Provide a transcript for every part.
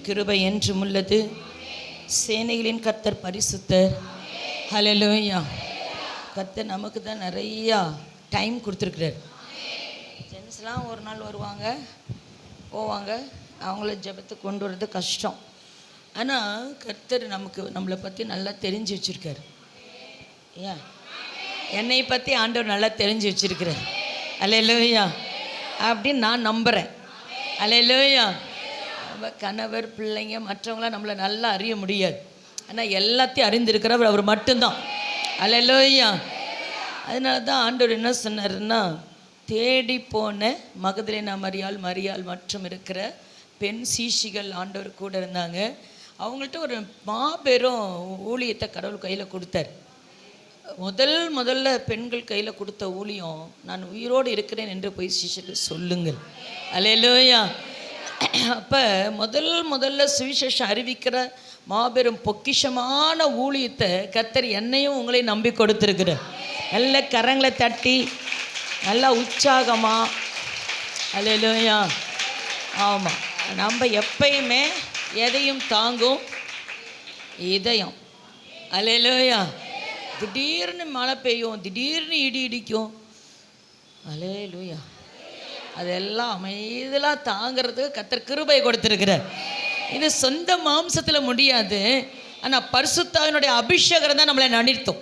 கிருபை என்றும் உள்ளது. சேனைகளின் கர்த்தர் பரிசுத்தர். ஹல்லேலூயா. கர்த்தர் நமக்கு தான் நிறையா டைம் கொடுத்துருக்குறார். ஜென்ஸ்லாம் ஒரு நாள் வருவாங்க போவாங்க, அவங்கள ஜெபத்துக்கு கொண்டு வர்றது கஷ்டம். ஆனால் கர்த்தர் நம்மளை பற்றி நல்லா தெரிஞ்சு வச்சுருக்கார். ஏன் என்னை பற்றி ஆண்டவர் நல்லா தெரிஞ்சு வச்சுருக்கிறார். ஹல்லேலூயா அப்படின்னு நான் நம்புகிறேன். ஹல்லேலூயா. கணவர் பிள்ளைங்க மற்றவங்களாம் நம்மளை நல்லா அறிய முடியாது. ஆனால் எல்லாத்தையும் அறிந்திருக்கிறவர் அவர் மட்டும்தான். ஹல்லேலூயா. அதனால தான் ஆண்டவர் என்ன சொன்னார்னா, தேடி போன மகதலேனா மரியாள் மற்றும் இருக்கிற பெண் சீஷிகள் ஆண்டவர் கூட இருந்தாங்க. அவங்கள்ட்ட ஒரு மாபெரும் ஊழியத்தை கடவுள் கையில் கொடுத்தார். முதல்ல பெண்கள் கையில் கொடுத்த ஊழியம், நான் உயிரோடு இருக்கிறேன் என்று போய் சீஷர்கள் சொல்லுங்கள். ஹல்லேலூயா. அப்போ முதல்ல சுவிசேஷம் அறிவிக்கிற மாபெரும் பொக்கிஷமான ஊழியத்தை கர்த்தர் என்னையும் உங்களையும் நம்பி கொடுத்துருக்குறார். நல்ல கரங்களை தட்டி நல்லா உற்சாகமாக. ஹல்லேலூயா. ஆமாம், நம்ம எப்பயுமே எதையும் தாங்கும் இதயம். ஹல்லேலூயா. திடீர்னு மழை பெய்யும், திடீர்னு இடி இடிக்கும். ஹல்லேலூயா. அதெல்லாம் அமைதியாக தாங்கிறதுக்கு கர்த்தர் கிருபை கொடுத்துருக்கிறார். இது சொந்த மாம்சத்தில் முடியாது. ஆனால் பரிசுத்தாவினுடைய அபிஷேகம் தான் நம்மளை நிறுத்தும்.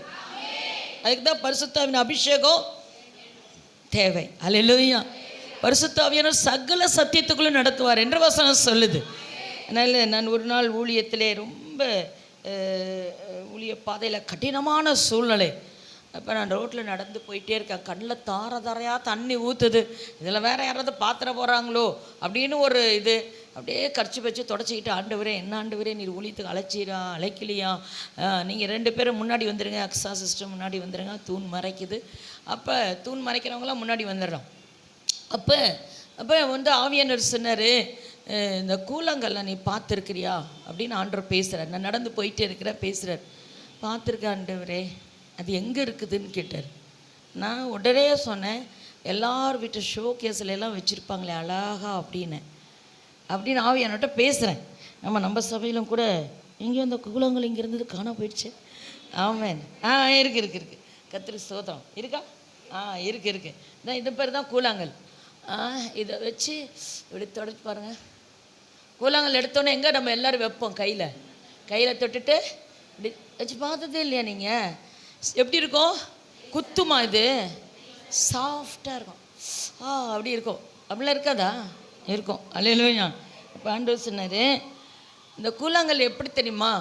அதுக்கு தான் பரிசுத்தாவின் அபிஷேகம் தேவை. ஹல்லேலூயா. பரிசுத்தாவியானவர் சகல சத்தியத்துக்குள்ளே நடத்துவார் என்று வசனம் சொல்லுது. அதனால் நான் ஒரு நாள் ஊழியத்திலே ரொம்ப ஊழிய பாதையில் கடினமான சூழ்நிலை. அப்போ நான் ரோட்டில் நடந்து போயிட்டே இருக்கேன். கண்ணில் தாரையாக தண்ணி ஊற்றுது. இதில் வேறு யாராவது பாத்திர போகிறாங்களோ அப்படின்னு ஒரு இது. அப்படியே கர்ச்சி வச்சு தொடச்சிக்கிட்டு, ஆண்டவரே என்ன ஆண்டவரே நீர் ஊழியத்துக்கு அழைக்கலையா, நீங்கள் 2 பேரும் முன்னாடி வந்துடுங்க, அக்ஸா சிஸ்டம் முன்னாடி வந்துடுங்க, தூண் மறைக்குது. அப்போ தூண் மறைக்கிறவங்களாம் முன்னாடி வந்துடுறோம். அப்போ ஆவியானவர் சொன்னார், இந்த கூழாங்கல்ல நீ பார்த்துருக்கிறியா அப்படின்னு ஆண்டவர் பேசுகிறார். நான் நடந்து போயிட்டே இருக்கிறேன், பேசுகிறார். பார்த்துருக்கேன் ஆண்டவரே, அது எங்கே இருக்குதுன்னு கேட்டார். நான் உடனே சொன்னேன், எல்லார் வீட்டு ஷோ கேஸில் எல்லாம் வச்சுருப்பாங்களே அழகா அப்படின்னு ஆவியானவர்கிட்ட பேசுகிறேன். நம்ம சபையிலும் கூட எங்கேயும் அந்த கூழாங்கல் இங்கே இருந்தது காண போயிடுச்சு. ஆமாம். இருக்கு கர்த்தருக்கு ஸ்தோத்திரம். இருக்கா? இருக்கு. இது பேர் தான் கூழாங்கல். இதை வச்சு இப்படி தொடச்சி பாருங்கள். கூழாங்கல் எடுத்தோன்னே எங்கே நம்ம எல்லோரும் வைப்போம், கையில் தொட்டுட்டு இப்படி வச்சு பார்த்ததே இல்லையா நீங்கள்? எப்படி இருக்கும்? குத்துமா? இது சாஃப்டாக இருக்கும். அப்படி இருக்கும். அப்படிலாம் இருக்காதா? இருக்கும். ஹல்லேலூயா. இப்போ ஆண்டவர் சொன்னார், இந்த கூழாங்கல் எப்படி தெரியுமா?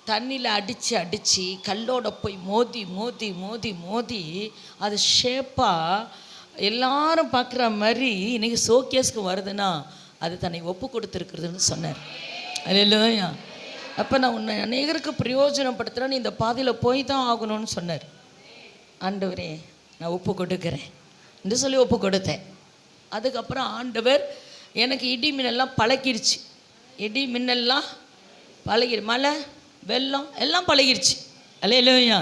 தண்ணியில் அடித்து கல்லோட போய் மோதி அது ஷேப்பாக எல்லாரும் பார்க்குற மாதிரி இன்றைக்கி ஷோகேஸ்க்கு வருதுன்னா அது தன்னை ஒப்பு கொடுத்துருக்குறதுன்னு சொன்னார். ஹல்லேலூயா. அப்போ நான் உன்னை அநேகருக்கு பிரயோஜனப்படுத்துகிறேன், நீ இந்த பாதையில் போய் தான் ஆகணும்னு சொன்னார். ஆண்டவரே நான் ஒப்பு கொடுக்குறேன் என்று சொல்லி ஒப்பு கொடுத்தேன். அதுக்கப்புறம் ஆண்டவர் எனக்கு இடி மின்னெல்லாம் பழகிருச்சு. இடி மின்னெல்லாம் மழை வெள்ளம் எல்லாம் பழகிருச்சு. ஹல்லேலூயா.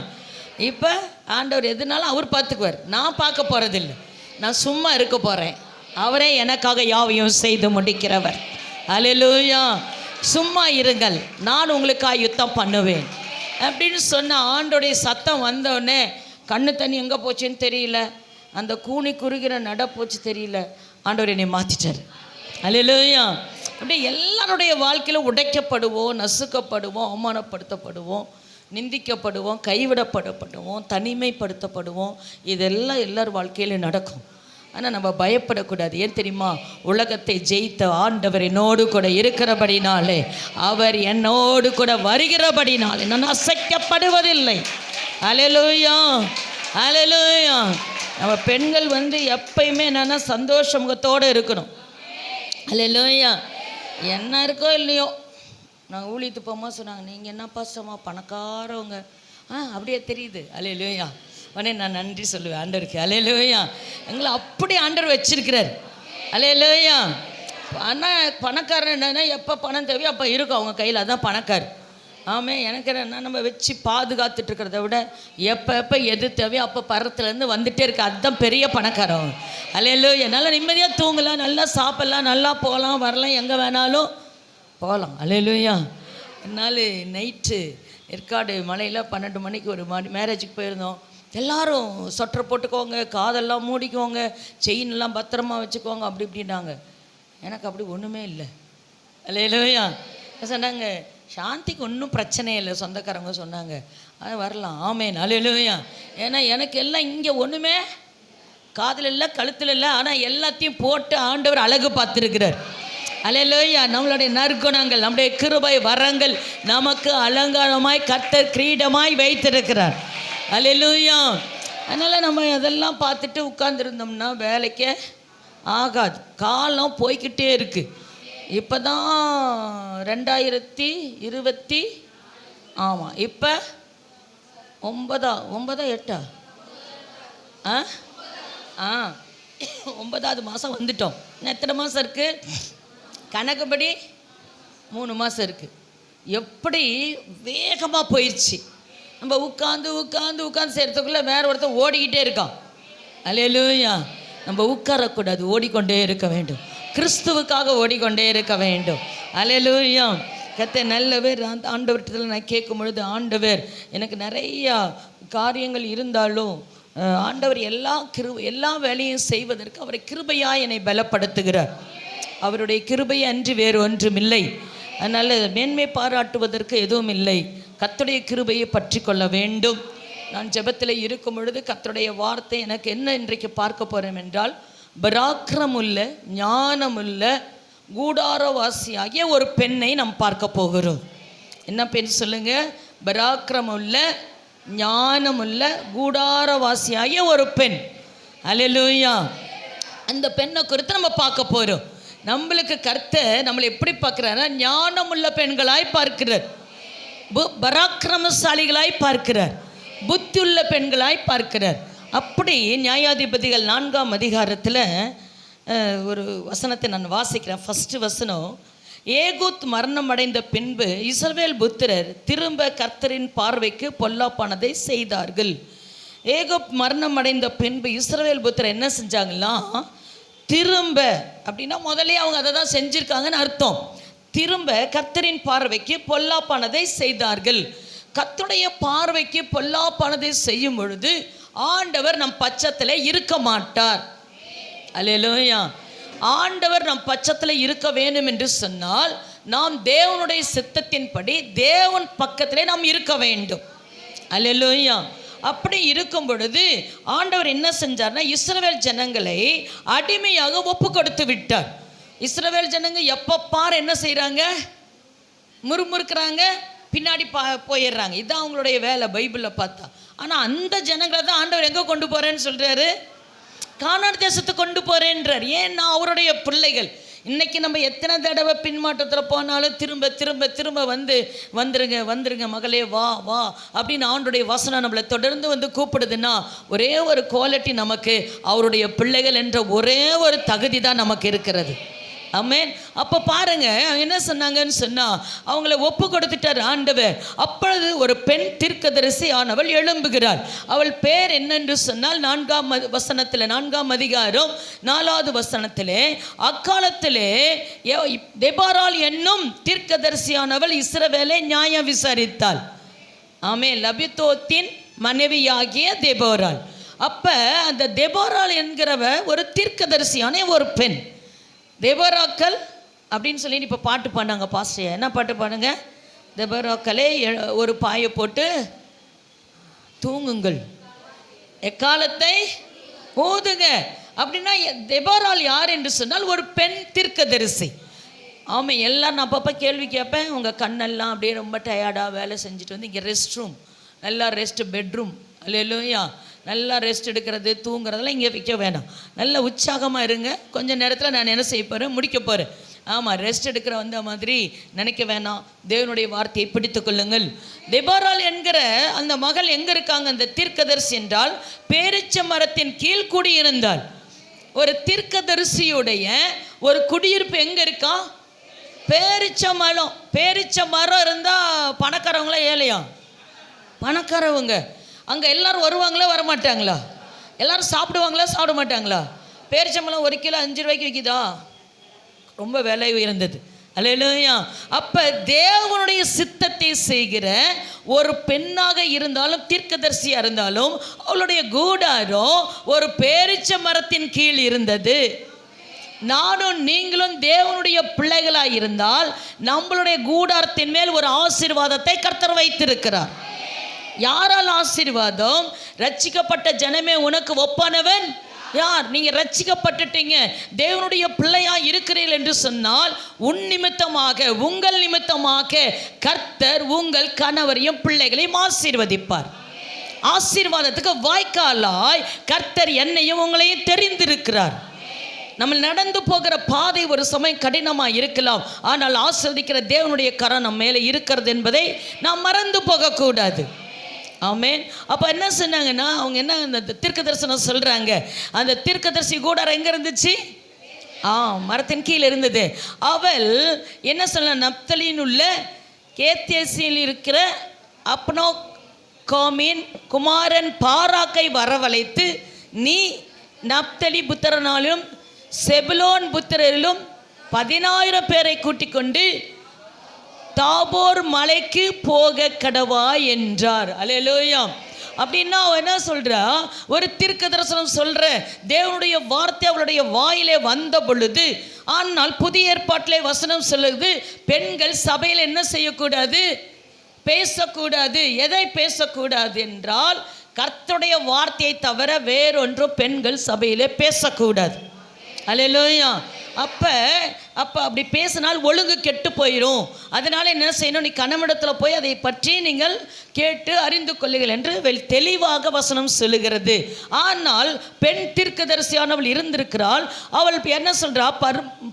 இப்போ ஆண்டவர் எதுனாலும் அவர் பார்த்துக்குவார். நான் பார்க்க போகிறதில்லை, நான் சும்மா இருக்க போகிறேன். அவரே எனக்காக யாவையும் செய்து முடிக்கிறவர். ஹல்லேலூயா. சும்மா இருங்கள், நான் உங்களுக்காக யுத்தம் பண்ணுவேன் அப்படின்னு சொன்ன ஆண்டோடைய சத்தம் வந்தோடனே கண்ணு தண்ணி எங்கே போச்சுன்னு தெரியல, அந்த கூனி குறுகிற நட போச்சு தெரியல. ஆண்டவர் என்னை மாற்றிட்டார். ஹல்லேலூயா. அப்படியே எல்லாருடைய வாழ்க்கையிலும் உடைக்கப்படுவோம், நசுக்கப்படுவோம், அவமானப்படுத்தப்படுவோம், நிந்திக்கப்படுவோம், கைவிடப்படப்படுவோம், தனிமைப்படுத்தப்படுவோம். இதெல்லாம் எல்லார் வாழ்க்கையிலும் நடக்கும். ஆனால் நம்ம பயப்படக்கூடாது. ஏன் தெரியுமா? உலகத்தை ஜெயித்த ஆண்டவர் என்னோடு கூட இருக்கிறபடினாலே, அவர் என்னோடு கூட வருகிறபடினாலே நான் அசைக்கப்படுவதில்லை. ஹல்லேலூயா. ஹல்லேலூயா. நம்ம பெண்கள் எப்பயுமே என்னன்னா சந்தோஷ முகத்தோடு இருக்கணும். ஹல்லேலூயா. என்ன இருக்கோ இல்லையோ, நாங்கள் ஊழியத்து போகும்போது சொன்னாங்க, நீங்கள் என்ன பாசமா பணக்காரவங்க அப்படியே தெரியுது. ஹல்லேலூயா. உடனே நான் நன்றி சொல்லுவேன் ஆண்டவருக்கு. ஹல்லேலூயா. எங்களை அப்படி ஆண்டவர் வச்சிருக்கிறார். ஹல்லேலூயா. ஆனால் பணக்காரன் என்னன்னா எப்போ பணம் தேவையோ அப்போ இருக்கும் அவங்க கையில், அதுதான் பணக்கார். ஆமாம். எனக்கு என்ன, நம்ம வச்சு பாதுகாத்துட்டு இருக்கிறத விட எப்போ எது தேவையோ அப்போ பரத்துலேருந்து வந்துகிட்டே இருக்கு, அதுதான் பெரிய பணக்காரன். ஹல்லேலூயா. நல்லா நிம்மதியாக தூங்கலாம், நல்லா சாப்பிட்லாம், நல்லா போகலாம் வரலாம், எங்கே வேணாலும் போகலாம். அல்லேலூயா. என்னால் நைட்டு ஏற்காடு மலையில் 12 மணிக்கு ஒரு மேரேஜுக்கு போயிருந்தோம். எல்லோரும் சொட்டர் போட்டுக்கோங்க, காதெல்லாம் மூடிக்கோங்க, செயின்லாம் பத்திரமா வச்சுக்கோங்க அப்படி இப்படின்னாங்க. எனக்கு அப்படி ஒன்றுமே இல்லை. அல்லேலூயா. சொன்னாங்க சாந்திக்கு ஒன்றும் பிரச்சனை இல்லை, சொந்தக்காரங்க சொன்னாங்க அது வரலாம். ஆமேன். அல்லேலூயா. ஏன்னா எனக்கு எல்லாம் இங்கே ஒன்றுமே காதில் இல்லை, கழுத்தில் இல்லை, ஆனால் எல்லாத்தையும் போட்டு ஆண்டவர் அழகு பார்த்துருக்கிறார். அல்லேலூயா. நம்மளுடைய நற்குணங்கள், நம்முடைய கிருபை வரங்கள் நமக்கு அலங்காரமாய் கர்த்தர் கிரீடமாய் வைத்திருக்கிறார். அல்லேலூயா. அதனால் நம்ம அதெல்லாம் பார்த்துட்டு உட்கார்ந்துருந்தோம்னா வேலைக்கே ஆகாது. காலம் போய்கிட்டே இருக்குது. இப்போ தான் 2020 ஆமாம், இப்போ 9 9வது மாதம் வந்துட்டோம். இன்னும் எத்தனை மாதம் இருக்குது? கணக்குப்படி 3 மாதம் இருக்குது. எப்படி வேகமாக போயிடுச்சு. நம்ம உட்காந்து உட்காந்து உட்காந்து செய்கிறதுக்குள்ளே வேற ஒருத்தர் ஓடிக்கிட்டே இருக்கான். அல்லேலூயா. நம்ம உட்காரக்கூடாது, ஓடிக்கொண்டே இருக்க வேண்டும். கிறிஸ்துவுக்காக ஓடிக்கொண்டே இருக்க வேண்டும். அல்லேலூயா. கர்த்தர் நல்லவர். ஆண்டவர்கிட்ட நான் கேட்கும் பொழுது, ஆண்டவர் எனக்கு நிறையா காரியங்கள் இருந்தாலும் ஆண்டவர் எல்லா வேலையும் செய்வதற்கு அவரை கிருபையாக என்னை பலப்படுத்துகிறார். அவருடைய கிருபை அன்றி வேறு ஒன்றும் இல்லை. அதனால் மேன்மை பாராட்டுவதற்கு எதுவும் இல்லை. கர்த்தருடைய கிருபையை பற்றி கொள்ள வேண்டும். நான் ஜெபத்தில் இருக்கும் பொழுது கர்த்தருடைய வார்த்தை எனக்கு என்ன இன்றைக்கு பார்க்க போகிறேன் என்றால், பராக்கிரமுள்ள ஞானமுள்ள கூடாரவாசியாகிய ஒரு பெண்ணை நாம் பார்க்க போகிறோம். என்ன பெண் சொல்லுங்க? பராக்கிரமுள்ள ஞானமுள்ள கூடாரவாசியாகிய ஒரு பெண். அல்லேலூயா. அந்த பெண்ணை குறித்து நம்ம பார்க்க போகிறோம். நம்மளுக்கு கர்த்தர் நம்மளை எப்படி பார்க்கிறார்? ஞானமுள்ள பெண்களாய் பார்க்கிறார், பராக்கிரமசாலிகளாய் பார்க்கிறார், புத்தியுள்ள பெண்களாய் பார்க்கிறார். அப்படி நியாயாதிபதிகள் 4ஆம் அதிகாரத்தில் ஒரு வசனத்தை நான் வாசிக்கிறேன். ஃபஸ்ட்டு வசனம், ஏகூத் மரணம் அடைந்த பின்பு இஸ்ரவேல் புத்திரர் திரும்ப கர்த்தரின் பார்வைக்கு பொல்லாப்பானதை செய்தார்கள். ஏகூத் மரணம் அடைந்த பின்பு இஸ்ரவேல் புத்திரர் என்ன செஞ்சாங்கன்னா, திரும்ப அப்படின்னா முதலே அவங்க அதை தான் செஞ்சுருக்காங்கன்னு அர்த்தம். திரும்ப கர்த்தரின் பார்வைக்கு பொல்லாப்பானதை செய்தார்கள். கர்த்தருடைய பார்வைக்கு பொல்லாப்பானதை செய்யும் பொழுது ஆண்டவர் நம் பட்சத்தில் இருக்க மாட்டார். அல்லேலூயா. ஆண்டவர் நம் பட்சத்தில் இருக்க வேண்டும் என்று சொன்னால் நாம் தேவனுடைய சித்தத்தின்படி தேவன் பக்கத்திலே நாம் இருக்க வேண்டும். அல்லேலூயா. அப்படி இருக்கும் பொழுது ஆண்டவர் என்ன செஞ்சார்னா, இஸ்ரவேல் ஜனங்களை அடிமையாக ஒப்பு கொடுத்து விட்டார். இஸ்ரவேல் ஜனங்க எப்போ பார் என்ன செய்கிறாங்க? முறுமுறுக்கிறாங்க, பின்னாடி போயிடுறாங்க. இதுதான் அவங்களுடைய வேலை பைபிளில் பார்த்தா. ஆனால் அந்த ஜனங்களை தான் ஆண்டவர் எங்கே கொண்டு போகிறேன்னு சொல்கிறாரு? கானான் தேசத்துக்கு கொண்டு போகிறேன்றார். ஏன்னா அவருடைய பிள்ளைகள். இன்றைக்கி நம்ம எத்தனை தடவை பின்மாற்றத்தில் போனாலும் திரும்ப திரும்ப திரும்ப வந்துருங்க வந்துருங்க மகளே வா வா அப்படின்னு ஆண்டுடைய வசனம் நம்மளை தொடர்ந்து வந்து கூப்பிடுதுன்னா ஒரே ஒரு குவாலிட்டி, நமக்கு அவருடைய பிள்ளைகள் என்ற ஒரே ஒரு தகுதி தான் நமக்கு இருக்கிறது. ஆமென். அப்போ பாருங்க என்ன சொன்னாங்கன்னு சொன்னால், அவங்கள ஒப்பு கொடுத்துட்டார் ஆண்டவர். அப்பொழுது ஒரு பெண் தீர்க்கதரிசி ஆனவள் எழும்புகிறாள். அவள் பேர் என்னென்று சொன்னால் 4ஆம் வசனத்தில் 4ஆம் அதிகாரம் 4வது வசனத்திலே, அக்காலத்திலே தெபோராள் என்னும் தீர்க்கதரிசியானவள் இஸ்ரவேலை நியாயம் விசாரித்தாள். ஆமென். லபிதோத்தின் மனைவியாகிய தெபோராள். அப்போ அந்த தெபோராள் என்கிறவ ஒரு தீர்க்கதரிசியான ஒரு பெண். தெபோராக்கள் அப்படின்னு சொல்லி இப்போ பாட்டு பாடினாங்க. பாஸ்டர் என்ன பாட்டு பாடுங்க? தெபோராக்களே ஒரு பாயை போட்டு தூங்குங்கள், எக்காலத்தை ஊதுங்க அப்படின்னா தெபோராள் யார் என்று சொன்னால் ஒரு பெண் தீர்க்கதரிசி. ஆமாம். எல்லாம் நான் அப்பப்போ கேள்வி கேட்பேன். உங்கள் கண்ணெல்லாம் அப்படியே ரொம்ப டயர்டாக வேலை செஞ்சுட்டு வந்து இங்கே ரெஸ்ட் ரூம், நல்லா ரெஸ்ட் பெட்ரூம், அல்லேலூயா, நல்லா ரெஸ்ட் எடுக்கிறது தூங்குறதெல்லாம் இங்கே வைக்க வேணாம். நல்ல உற்சாகமாக இருங்க. கொஞ்சம் நேரத்தில் நான் என்ன செய்ய போகிறேன்? முடிக்க போகிறேன். ஆமாம், ரெஸ்ட் எடுக்கிற வந்த மாதிரி நினைக்க வேணாம். தேவனுடைய வார்த்தையை பிடித்து கொள்ளுங்கள். தெபோராள் என்கிற அந்த மகள் எங்கே இருக்காங்க? அந்த தீர்க்கதரிசி என்றால் பேரிச்ச மரத்தின் கீழ் குடியிருந்தாள். ஒரு தீர்க்கதரிசியுடைய ஒரு குடியிருப்பு எங்கே இருக்கா? பேரிச்ச மரம். பேரிச்ச மரம் இருந்தால் பணக்காரவங்களா ஏழையா? பணக்காரவங்க. அங்கே எல்லோரும் வருவாங்களா வரமாட்டாங்களா? எல்லோரும் சாப்பிடுவாங்களா சாப்பிட மாட்டாங்களா? பேரிச்சம்பழம் 1 கிலோ 5 ரூபாய்க்கு விற்கிதா? ரொம்ப விலை உயர்ந்தது. அல்லேலூயா. அப்ப தேவனுடைய சித்தத்தை செய்கிற ஒரு பெண்ணாக இருந்தாலும் தீர்க்கதரிசியா இருந்தாலும் அவளுடைய கூடாரம் ஒரு பேரிச்ச மரத்தின் கீழ் இருந்தது. நானும் நீங்களும் தேவனுடைய பிள்ளைகளாக இருந்தால் நம்மளுடைய கூடாரத்தின் மேல் ஒரு ஆசீர்வாதத்தை கர்த்தர் வைத்திருக்கிறார். யாரால் ஆசீர்வாதம்? ரட்சிக்கப்பட்ட ஜனமே உனக்கு ஒப்பானவன் யார்? நீங்க ரட்சிக்கப்பட்டுட்டீங்க, தேவனுடைய பிள்ளையா இருக்கிறீர்கள் என்று சொன்னால் உன் நிமித்தமாக, உங்கள் நிமித்தமாக கர்த்தர் உங்கள் கணவரையும் பிள்ளைகளையும் ஆசீர்வதிப்பார். ஆசீர்வாதத்துக்கு வாய்க்காலாய் கர்த்தர் என்னையும் உங்களையும் தெரிந்திருக்கிறார். நம்ம நடந்து போகிற பாதை ஒரு சமயம் கடினமாக இருக்கலாம், ஆனால் ஆசீர்வதிக்கிற தேவனுடைய கரம் நம்ம மேலே இருக்கிறது என்பதை நாம் மறந்து போகக்கூடாது. ஆமென். அப்போ என்ன சொன்னாங்கன்னா, அவங்க என்ன அந்த தீர்க்க தரிசனம் சொல்கிறாங்க, அந்த தீர்க்கதரிசி கூடாரம் எங்கே இருந்துச்சு? மரத்தின் கீழே இருந்தது. அவள் என்ன சொல்ல, நப்தலின் உள்ள கேத்தேசியில் இருக்கிற அப்னோ காமின் குமாரன் பாராக்கை வரவழைத்து, நீ நப்தலி புத்திரனாலும் செபுலோன் புத்திரரிலும் 10,000 பேரை கூட்டிக் கொண்டு தாபோர் மலைக்கு போக கடவா என்றார். அல்லேலூயா. அப்படின்னா அவன் என்ன சொல்றா, ஒரு தீர்க்க தரிசனம் சொல்ற தேவனுடைய வார்த்தை அவளுடைய வாயிலே வந்த பொழுது, ஆனால் புதிய ஏற்பாட்டிலே வசனம் சொல்லுது, பெண்கள் சபையில் என்ன செய்யக்கூடாது? பேசக்கூடாது. எதை பேசக்கூடாது என்றால், கர்த்தருடைய வார்த்தையை தவிர வேறொன்றும் பெண்கள் சபையிலே பேசக்கூடாது. அல்லேலூயா. அப்போ அப்படி பேசினால் ஒழுங்கு கெட்டு போயிடும். அதனால் என்ன செய்யணும், நீ கணவனிடத்தில் போய் அதை பற்றி நீங்கள் கேட்டு அறிந்து கொள்ளுங்கள் என்று தெளிவாக வசனம் சொல்லுகிறது. ஆனால் பெண் தீர்க்கதரிசியானவள் இருந்திருக்கிறாள். அவள் என்ன சொல்கிறா,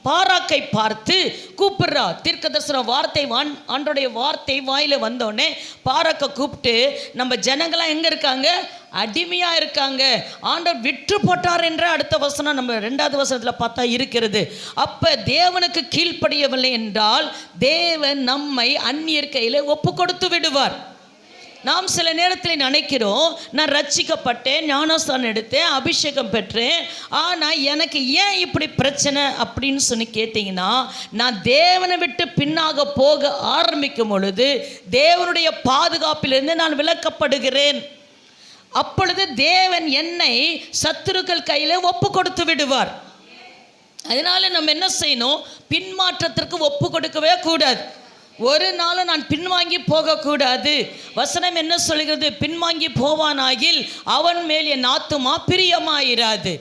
பாராக்கை பார்த்து கூப்பிடுறா. தீர்க்கதரிசன வார்த்தை ஆண்டோடைய வார்த்தை வாயில் வந்தோடனே பாராக்கை கூப்பிட்டு, நம்ம ஜனங்களாம் எங்கே இருக்காங்க? அடிமையாக இருக்காங்க, ஆண்டவர் விற்று போட்டார் என்ற அடுத்த வசனம் நம்ம 2வது வசனத்தில் பார்த்தா இருக்கிறது. அப்போ தேவனுக்கு கீழ்ப்படியவில்லை என்றால் தேவன் நம்மை அந்நியர் கையில் ஒப்பு கொடுத்து விடுவார். நாம் சில நேரத்தில் நினைக்கிறோம், நான் ரட்சிக்கப்பட்டேன், ஞானஸ்தானம் எடுத்தேன், அபிஷேகம் பெற்றேன், ஆனால் எனக்கு ஏன் இப்படி பிரச்சனை அப்படின்னு சொல்லி கேட்டிங்கன்னா, நான் தேவனை விட்டு பின்னாக போக ஆரம்பிக்கும் பொழுது தேவனுடைய பாதுகாப்பிலிருந்து நான் விலக்கப்படுகிறேன். அப்பொழுது தேவன் என்னை சத்துருக்கள் கையில் ஒப்பு கொடுத்து விடுவார். அதனால நம்ம என்ன செய்யணும், பின்மாற்றத்திற்கு ஒப்பு கொடுக்கவே கூடாது. ஒரு நாளும் நான் பின்வாங்கி போகக்கூடாது. வசனம் என்ன சொல்கிறது, பின்வாங்கி போவானாகில் அவன் மேல் என் ஆத்துமா பிரியமாயிராது.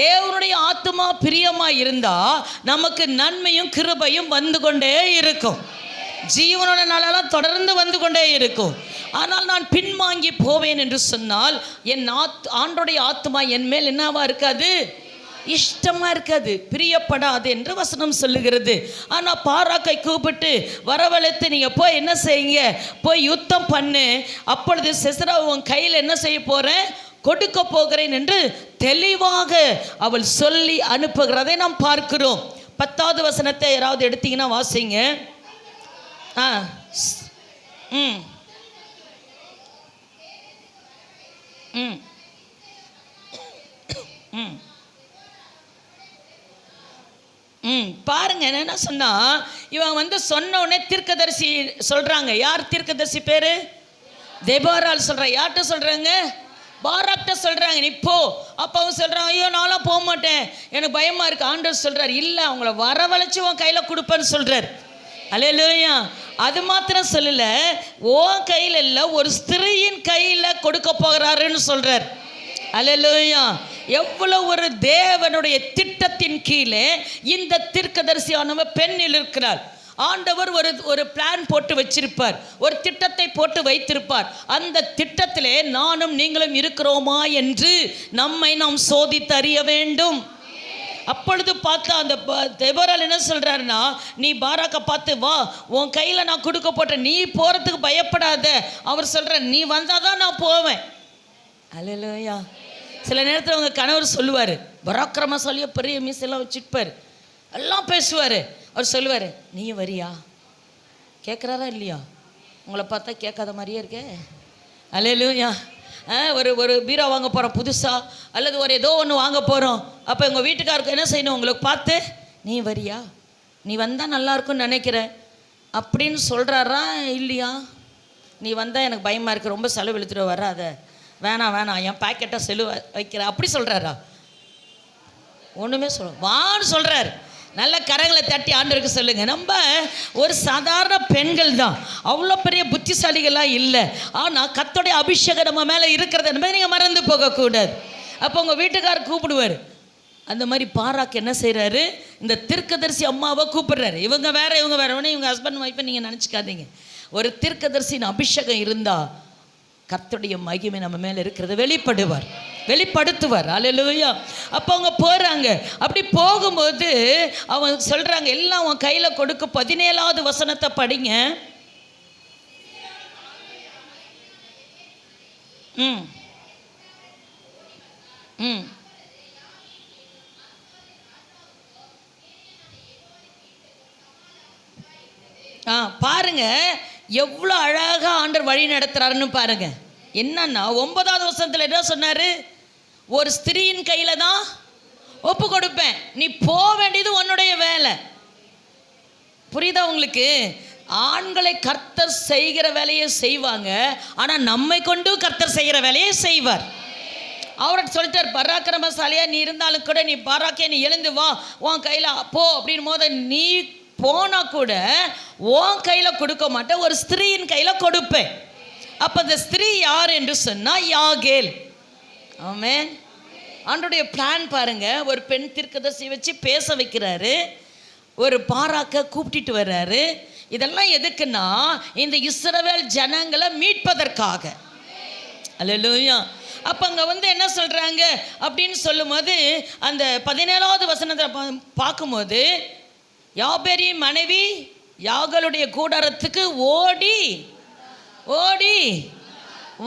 தேவனுடைய ஆத்துமா பிரியமாக இருந்தால் நமக்கு நன்மையும் கிருபையும் வந்து கொண்டே இருக்கும். ஜீவனோட நாளெல்லாம் தொடர்ந்து வந்து கொண்டே இருக்கும். ஆனால் நான் பின்வாங்கி போவேன் என்று சொன்னால் என் ஆண்டோடைய ஆத்துமா என் மேல் என்னவா இருக்காது? இஷ்டமாக இருக்காது, பிரியப்படாது என்று வசனம் சொல்லுகிறது. ஆனால் பாராக்கை கூப்பிட்டு வரவழைத்து, நீங்கள் போய் என்ன செய்யுங்க, போய் யுத்தம் பண்ணு, அப்பொழுது சிசரா உன் கையில் என்ன செய்ய போகிறேன், கொடுக்க போகிறேன் என்று தெளிவாக அவள் சொல்லி அனுப்புகிறதை நாம் பார்க்கிறோம். 10வது வசனத்தை யாராவது எடுத்தீங்கன்னா வாசிங்க. பாருங்க என்ன சொன்னா, இவன் சொன்ன உடனே தீர்க்கதரிசி சொல்றாங்க. யார் தீர்க்கதரிசி பேரு? தெபோராள் சொல்ற. யார்கிட்ட சொல்றாங்க? பாராக்ட்ட சொல்றாங்க, நீ போ. அப்போ அவங்க சொல்றாங்க, ஐயோ நான்லாம் போக மாட்டேன், எனக்கு பயமா இருக்கு. ஆண்டவர் சொல்றாரு, இல்லை அவங்கள வரவழைச்சு உன் கையில கொடுப்பேன்னு சொல்றாரு. அல்லேலூயா. அது மாத்திரம் சொல்லல, உன் கையில் இல்லை, ஒரு ஸ்திரீயின் கையில கொடுக்க போகிறாருன்னு சொல்றார். அல்லேலூயா. எவ்வளவு ஒரு தேவனுடைய திட்டத்தின் கீழே இந்த தீர்க்கதரிசியானவர் பெண்ணில் இருக்கிறார். ஆண்டவர் ஒரு பிளான் போட்டு வச்சிருப்பார், ஒரு திட்டத்தை போட்டு வைத்திருப்பார். அந்த திட்டத்திலே நானும் நீங்களும் இருக்கிறோமா என்று நம்மை நாம் சோதித்து அறிய வேண்டும். அப்பொழுது பார்த்தா அந்த தெபோராள் என்ன சொல்றாருன்னா, நீ பாராக்கை பார்த்து வா, உன் கையில் நான் கொடுக்க போட்டேன், நீ போகிறதுக்கு பயப்படாத. அவர் சொல்ற, நீ வந்தாதான் நான் போவேன். அல்லேலூயா. சில நேரத்தில் உங்கள் கணவர் சொல்லுவார், பராக்கிரமசாலியா பெரிய மீசெல்லாம் வச்சுருப்பார், எல்லாம் பேசுவார். அவர் சொல்லுவார், நீயும் வரியா? கேட்குறாரா இல்லையா? உங்களை பார்த்தா கேட்காத மாதிரியே இருக்கே. அல்லேலூயா. ஒரு பீரோ வாங்க போகிறோம் புதுசாக, அல்லது ஒரு ஏதோ ஒன்று வாங்க போகிறோம். அப்போ உங்கள் வீட்டுக்காருக்கு என்ன செய்யணும், உங்களுக்கு பார்த்து நீ வரியா? நீ வந்தால் நல்லா இருக்கும்னு நினைக்கிறேன் அப்படின்னு சொல்கிறாரா இல்லையா? நீ வந்தால் எனக்கு பயமாக இருக்குது, ரொம்ப செலவு இழுத்துட்டு வராத, வேணாம் வேணாம், என் பாக்கெட்டாக செலவு வைக்கிற, அப்படி சொல்கிறாரா? ஒன்றுமே வான்னு சொல்கிறார். நல்ல கரங்களை தட்டி ஆண்டவருக்கு சொல்லுங்க. நம்ம ஒரு சாதாரண பெண்கள் தான், அவ்வளோ பெரிய புத்திசாலிகளாக இல்லை. ஆனால் கர்த்தருடைய அபிஷேகம் நம்ம மேலே இருக்கிறத என்பதை நீங்கள் மறந்து போகக்கூடாது. அப்போ உங்கள் வீட்டுக்காரர் கூப்பிடுவார். அந்த மாதிரி பாராக்கு என்ன செய்கிறாரு, இந்த தீர்க்கதரிசி அம்மாவை கூப்பிடுறாரு. இவங்க வேற இவங்க வேற, உடனே இவங்க ஹஸ்பண்ட் ஒய்ஃபை நீங்கள் நினச்சிக்காதீங்க. ஒரு தீர்க்கதரிசியின் அபிஷேகம் இருந்தால் கர்த்தருடைய மகிமை நம்ம மேலே இருக்கிறத வெளிப்படுத்துவார். அல்லேலூயா. அப்போ அவங்க போகிறாங்க. அப்படி போகும்போது அவங்க சொல்கிறாங்க, எல்லாம் அவன் கையில் கொடுக்க. 17வது வசனத்தை படிங்க. பாருங்க எவ்வளோ அழகாக ஆண்டவர் வழி நடத்துறாருன்னு பாருங்க. என்னன்னா 9வது வசனத்தில் என்ன சொன்னார், ஒரு ஸ்திரீயின் கையில் தான் ஒப்பு கொடுப்பேன், நீ போக வேண்டியது உன்னுடைய வேலை. புரியுதா உங்களுக்கு? ஆண்களை கர்த்தர் செய்கிற வேலையை செய்வாங்க, ஆனால் நம்மை கொண்டு கர்த்தர் செய்கிற வேலையை செய்வார். அவர்கிட்ட சொல்லிட்டார், பராக்கிரமசாலியா நீ இருந்தாலும் கூட, நீ பாராக்கே நீ எழுந்து வா, உன் கையில் போ அப்படின்னு போது நீ போனால் கூட உன் கையில் கொடுக்க மாட்டேன், ஒரு ஸ்திரீயின் கையில் கொடுப்பேன். அப்போ அந்த ஸ்திரீ யார் என்று சொன்னால் யாகேல். ஆமென். ஆண்டவருடைய பிளான் பாருங்க. ஒரு பெண் தீர்க்கதரிசி வச்சு பேச வைக்கிறாரு, ஒரு பாராக்க கூப்பிட்டு வர்றாரு. இதெல்லாம் எதுக்குன்னா இந்த இஸ்ரவேல் ஜனங்களை மீட்பதற்காக. அல்லேலூயா. அப்போ அங்கே என்ன சொல்கிறாங்க அப்படின்னு சொல்லும்போது, அந்த 17வது வசனத்தை பார்க்கும்போது, யாபேரின் மனைவி யாகலுடைய கூடாரத்துக்கு ஓடி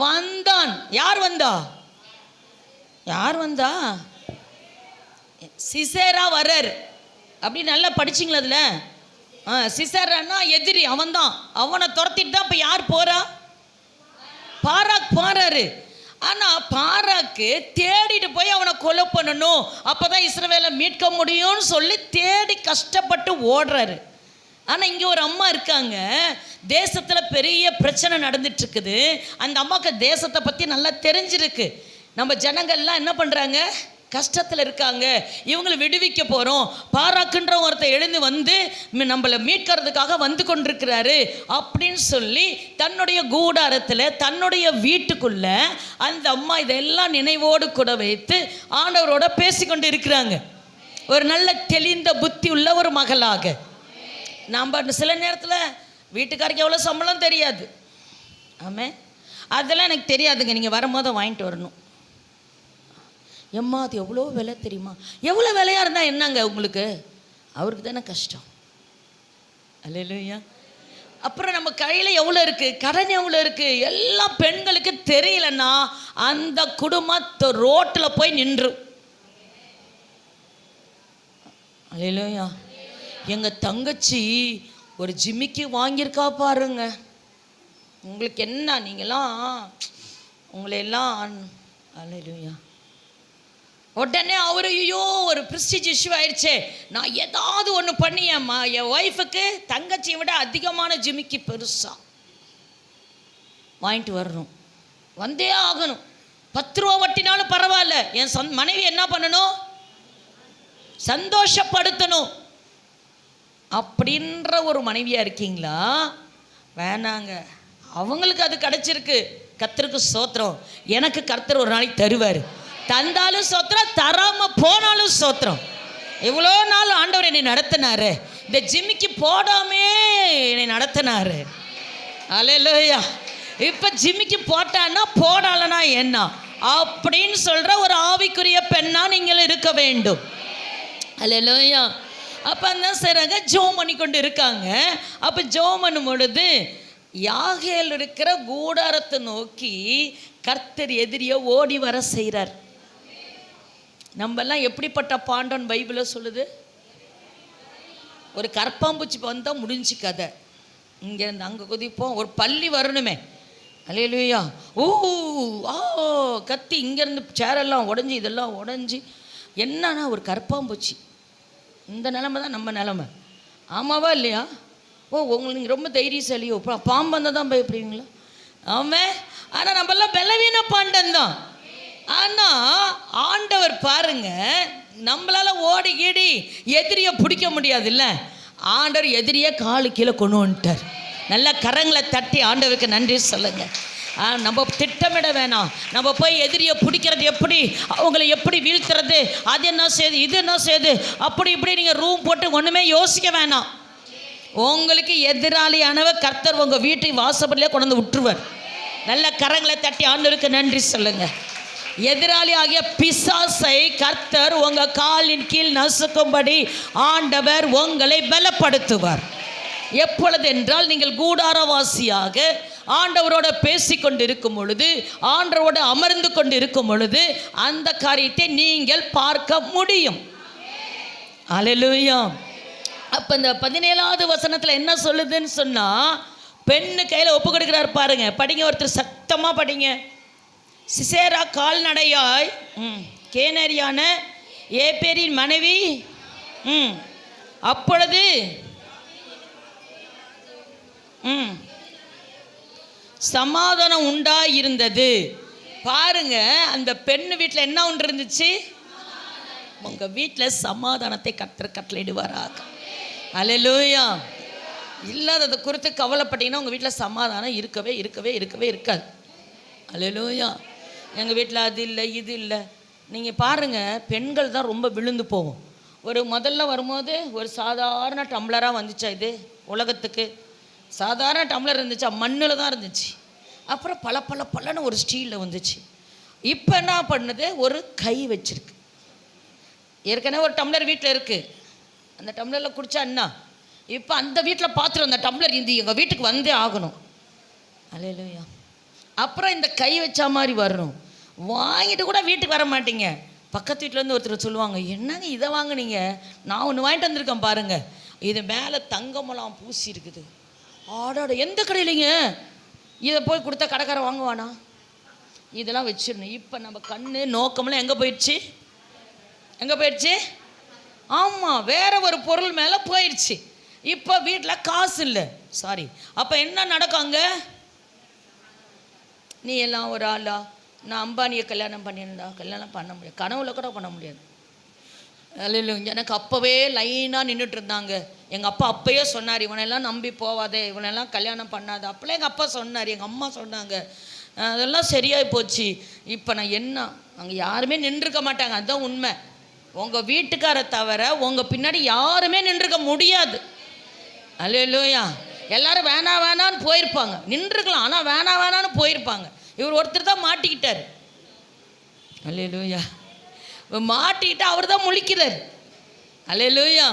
வந்தான். யார் வந்தா? சிசேரா வர்றார். அப்படி நல்லா படிச்சிங்களா அதில்? சிசேரான்னா எதிரி, அவன்தான். அவனை துரத்திட்டு தான் இப்போ யார் போகிறா? பாராக் போகிறாரு. ஆனால் பாராக்கு தேடிட்டு போய் அவனை கொலை பண்ணணும், அப்போ தான் இஸ்ரவேலை மீட்க முடியும்னு சொல்லி தேடி கஷ்டப்பட்டு ஓடுறாரு. ஆனால் இங்கே ஒரு அம்மா இருக்காங்க, தேசத்தில் பெரிய பிரச்சனை நடந்துட்டுருக்குது. அந்த அம்மாவுக்கு தேசத்தை பற்றி நல்லா தெரிஞ்சிருக்கு. நம்ம ஜனங்கள்லாம் என்ன பண்ணுறாங்க, கஷ்டத்தில் இருக்காங்க, இவங்களை விடுவிக்க போகிறோம், பாராக்குன்ற ஒருத்தர் எழுந்து வந்து நம்மளை மீட்கிறதுக்காக வந்து கொண்டிருக்கிறாரு அப்படின்னு சொல்லி தன்னுடைய கூடாரத்தில் தன்னுடைய வீட்டுக்குள்ள அந்த அம்மா இதெல்லாம் நினைவோடு கூட வைத்து ஆண்டவரோட பேசிக்கொண்டு இருக்கிறாங்க. ஒரு நல்ல தெளிந்த புத்தி உள்ள ஒரு மகளாக. நம்ம சில நேரத்தில் வீட்டுக்காருக்கு எவ்வளோ சம்பளம் தெரியாது. ஆமாம், அதெல்லாம் எனக்கு தெரியாதுங்க, நீங்கள் வரும்போது வாங்கிட்டு வரணும். எம்மா அது எவ்வளோ விலை தெரியுமா? எவ்வளோ விலையாக இருந்தால் என்னங்க உங்களுக்கு? அவருக்கு தானே கஷ்டம். அல்லேலூயா. அப்புறம் நம்ம கையில் எவ்வளோ இருக்குது, கடன் எவ்வளோ இருக்குது, எல்லாம் பெண்களுக்கு தெரியலன்னா அந்த குடும்பத்தை ரோட்டில் போய் நின்று. அல்லேலூயா. எங்கள் தங்கச்சி ஒரு ஜிமிக்கி வாங்கியிருக்கா பாருங்க. உங்களுக்கு என்ன, நீங்களாம் உங்களையெல்லாம் அல்லேலூயா. உடனே அவர் ஐயோ ஒரு ப்ரெஸ்டீஜ் இஷ்யூ ஆயிடுச்சே, நான் ஏதாவது ஒன்று பண்ணியம்மா என் ஒய்ஃபுக்கு தங்கச்சியை விட அதிகமான ஜிமிக்கி பெருசாக வாங்கிட்டு வரணும், வந்தே ஆகணும். 10 ரூபா வட்டினாலும் பரவாயில்ல, என் மனைவி என்ன பண்ணணும், சந்தோஷப்படுத்தணும் அப்படின்ற ஒரு மனைவியாக இருக்கீங்களா? வேணாங்க, அவங்களுக்கு அது கிடைச்சிருக்கு. கர்த்தருக்கு ஸ்தோத்திரம். எனக்கு கர்த்தர் ஒரு நாளைக்கு தருவார். தந்தாலும் ஸ்தோத்திரம், தராமல் போனாலும் ஸ்தோத்திரம். இவ்வளோ நாள் ஆண்டவர் என்னை நடத்தினாரு, இந்த ஜிம்மிக்கு போடாமே என்னை நடத்தினாரு. அல்லேலூயா. இப்போ ஜிம்மிக்கு போட்டான்னா போடாலனா என்ன அப்படின்னு சொல்கிற ஒரு ஆவிக்குரிய பெண்ணாக நீங்கள் இருக்க வேண்டும். அல்லேலூயா. அப்போ தான் செய்கிறாங்க, ஜெபம் பண்ணி கொண்டு இருக்காங்க. அப்போ ஜெபம் பண்ணும் பொழுது யாகேல் இருக்கிற கூடாரத்தை நோக்கி கர்த்தர் எதிரியை ஓடி வர செய்கிறார். நம்மெல்லாம் எப்படிப்பட்ட பாண்டோன்னு பைபிளில் சொல்லுது, ஒரு கற்பாம்பூச்சி வந்தால் முடிஞ்சு கதை. இங்கேருந்து அங்கே குதிப்போம், ஒரு பள்ளி வரணுமே. அல்லேலூயா. ஓ கத்தி இங்கேருந்து சேரெல்லாம் உடஞ்சி இதெல்லாம் உடஞ்சி என்னன்னா ஒரு கற்பாம்பூச்சி. இந்த நிலமை தான் நம்ம நிலமை. ஆமாவா இல்லையா? ஓ, உங்களுக்கு நீங்கள் ரொம்ப தைரியசாலியோ? பாம்பு வந்தால் தான் பயப்படுவீங்களா? ஆமாம். ஆனால் நம்மளாம் பலவீன பாண்டம் தான். ஆனால் ஆண்டவர் பாருங்க, நம்மளால ஓடி கீடி எதிரியை பிடிக்க முடியாது இல்லை. ஆண்டவர் எதிரியை காலு கீழே கொண்டு வந்துட்டார். நல்லா கரங்களை தட்டி ஆண்டவருக்கு நன்றி சொல்லுங்க. நம்ம திட்டமிட வேணாம். நம்ம போய் எதிரியை பிடிக்கிறது எப்படி, அவங்களை எப்படி வீழ்த்துறது, அது என்ன செய்யுது, இது என்ன செய்யுது, அப்படி இப்படி நீங்கள் ரூம் போட்டு ஒன்றுமே யோசிக்க வேணாம். உங்களுக்கு எதிராளியானவர் கர்த்தர் உங்கள் வீட்டுக்கு வாசப்படிலே கொண்டு வந்து விட்டுருவார். நல்ல கரங்களை தட்டி ஆண்டவருக்கு நன்றி சொல்லுங்க. எதிராளி ஆகிய பிசாசை கர்த்தர் உங்கள் காலின் கீழ் நசுக்கும்படி ஆண்டவர் உங்களை பலப்படுத்துவார். எப்பொழுது என்றால், நீங்கள் கூடாரவாசியாக ஆண்டவரோட பேசி கொண்டு இருக்கும் பொழுது, ஆண்டவரோட அமர்ந்து கொண்டு இருக்கும் பொழுது அந்த காரியத்தை நீங்கள் பார்க்க முடியும். அல்லேலூயா. அப்போ இந்த 17வது வசனத்தில் என்ன சொல்லுதுன்னு சொன்னால், பெண்ணு கையில் ஒப்பு கொடுக்குறாரு பாருங்க. படிங்க, ஒருத்தர் சத்தமாக படிங்க. சிசேரா கால்நடையாய் கேனரியான ஏபேரின் மனைவி அப்பொழுது சமாதானம் உண்டாயிருந்தது. பாருங்க, அந்த பெண்ணு வீட்டில் என்ன ஒன்று இருந்துச்சு? உங்க வீட்டில் சமாதானத்தை கர்த்தர் கட்டளையிடுவாராக. அல்லேலூயா. இல்லாததை குறித்து கவலைப்பட்டீங்கன்னா உங்கள் வீட்டில் சமாதானம் இருக்கவே இருக்கவே இருக்கவே இருக்காது. அல்லேலூயா. எங்கள் வீட்டில் அது இல்லை இது இல்லை. நீங்கள் பாருங்கள், பெண்கள் தான் ரொம்ப விழுந்து போகும். ஒரு முதல்ல வரும்போது ஒரு சாதாரண டம்ளராக வந்துச்சா, இது உலகத்துக்கு சாதாரண டம்ளர் இருந்துச்சா, மண்ணில் தான் இருந்துச்சு. அப்புறம் பல பல பலன்னு ஒரு ஸ்டீலில் வந்துச்சு. இப்போ என்ன பண்ணுது, ஒரு கை வச்சிருக்கு. ஏற்கனவே ஒரு டம்ளர் வீட்டில் இருக்குது, அந்த டம்ளரில் குடித்தா என்ன, இப்போ அந்த வீட்டில் பாத்திரம், அந்த டம்ளர் இந்த எங்கள் வீட்டுக்கு வந்தே ஆகணும். அல்லேலூயா. அப்புறம் இந்த கை வச்சா மாதிரி வரணும். வாங்கிட்டு கூட வீட்டுக்கு வர மாட்டீங்க. பக்கத்து வீட்டிலேருந்து ஒருத்தர் சொல்லுவாங்க, என்னங்க இதை வாங்கினீங்க, நான் ஒன்று வாங்கிட்டு வந்திருக்கேன் பாருங்கள், இது மேலே தங்கமெல்லாம் பூசி இருக்குது. ஆடாட, எந்த கடையிலைங்க? இதை போய் கொடுத்தா கடைக்காரன் வாங்குவானா? இதெல்லாம் வச்சிடணும். இப்போ நம்ம கண்ணு நோக்கமெல்லாம் எங்கே போயிடுச்சு? எங்கே போயிடுச்சு? ஆமாம், வேற ஒரு பொருள் மேலே போயிடுச்சு. இப்போ வீட்டில் காசு இல்லை. சாரி. அப்போ என்ன நடக்கும் அங்கே? நீ எல்லாம் ஒரு ஆளா? நான் அம்பானியை கல்யாணம் பண்ணியிருந்தா கல்யாணம் பண்ண முடியாது, கனவுல கூட பண்ண முடியாது. அல்ல, எனக்கு அப்போவே லைனாக நின்றுட்டு இருந்தாங்க. எங்கள் அப்பா அப்போயே சொன்னார், இவனெல்லாம் நம்பி போவாதே, இவனெல்லாம் கல்யாணம் பண்ணாது. அப்போலாம் எங்கள் அப்பா சொன்னார், எங்கள் அம்மா சொன்னாங்க. அதெல்லாம் சரியாகி போச்சு. இப்போ நான் என்ன, அங்கே யாருமே நின்றுருக்க மாட்டாங்க. அதுதான் உண்மை. உங்கள் வீட்டுக்காரை தவிர உங்கள் பின்னாடி யாருமே நின்றுருக்க முடியாது. அல்லேலூயா. எல்லாரும் வேணா வேணான்னு போயிருப்பாங்க, நின்றுருக்கலாம், ஆனால் வேணா வேணான்னு போயிருப்பாங்க. இவர் ஒருத்தர் தான் மாட்டிக்கிட்டார். அல்லேலூயா. மாட்டிக்கிட்டு அவர் தான் முழிக்கிறார். அல்லேலூயா.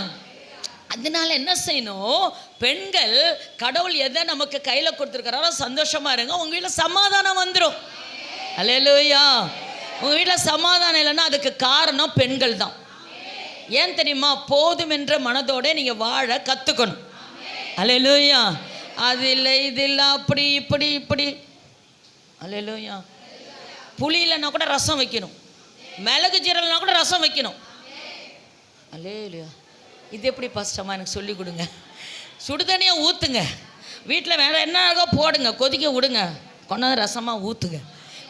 அதனால என்ன செய்யணும், பெண்கள் கடவுள் எதை நமக்கு கையில் கொடுத்துருக்கிறாரோ சந்தோஷமாக இருங்க. உங்கள் வீட்டில் சமாதானம் வந்துடும். அல்லேலூயா. உங்கள் வீட்டில் சமாதானம் இல்லைன்னா அதுக்கு காரணம் பெண்கள் தான். ஏன் தெரியுமா? போதும் என்ற மனதோடு நீங்கள் வாழ கற்றுக்கணும். அல்லேலூயா. அது இல்லை இது இல்லை, அப்படி இப்படி இப்படி. அல்லேலூயா. புளி இல்லைன்னா கூட ரசம் வைக்கணும், மிளகு ஜீரல்னா கூட ரசம் வைக்கணும். அல்லேலூயா. இது எப்படி கஷ்டமாக எனக்கு சொல்லி கொடுங்க. சுடுதண்ணியாக ஊற்றுங்க, வீட்டில் வேறு என்ன போடுங்க, கொதிக்க விடுங்க, கொண்டாந்து ரசமாக ஊற்றுங்க.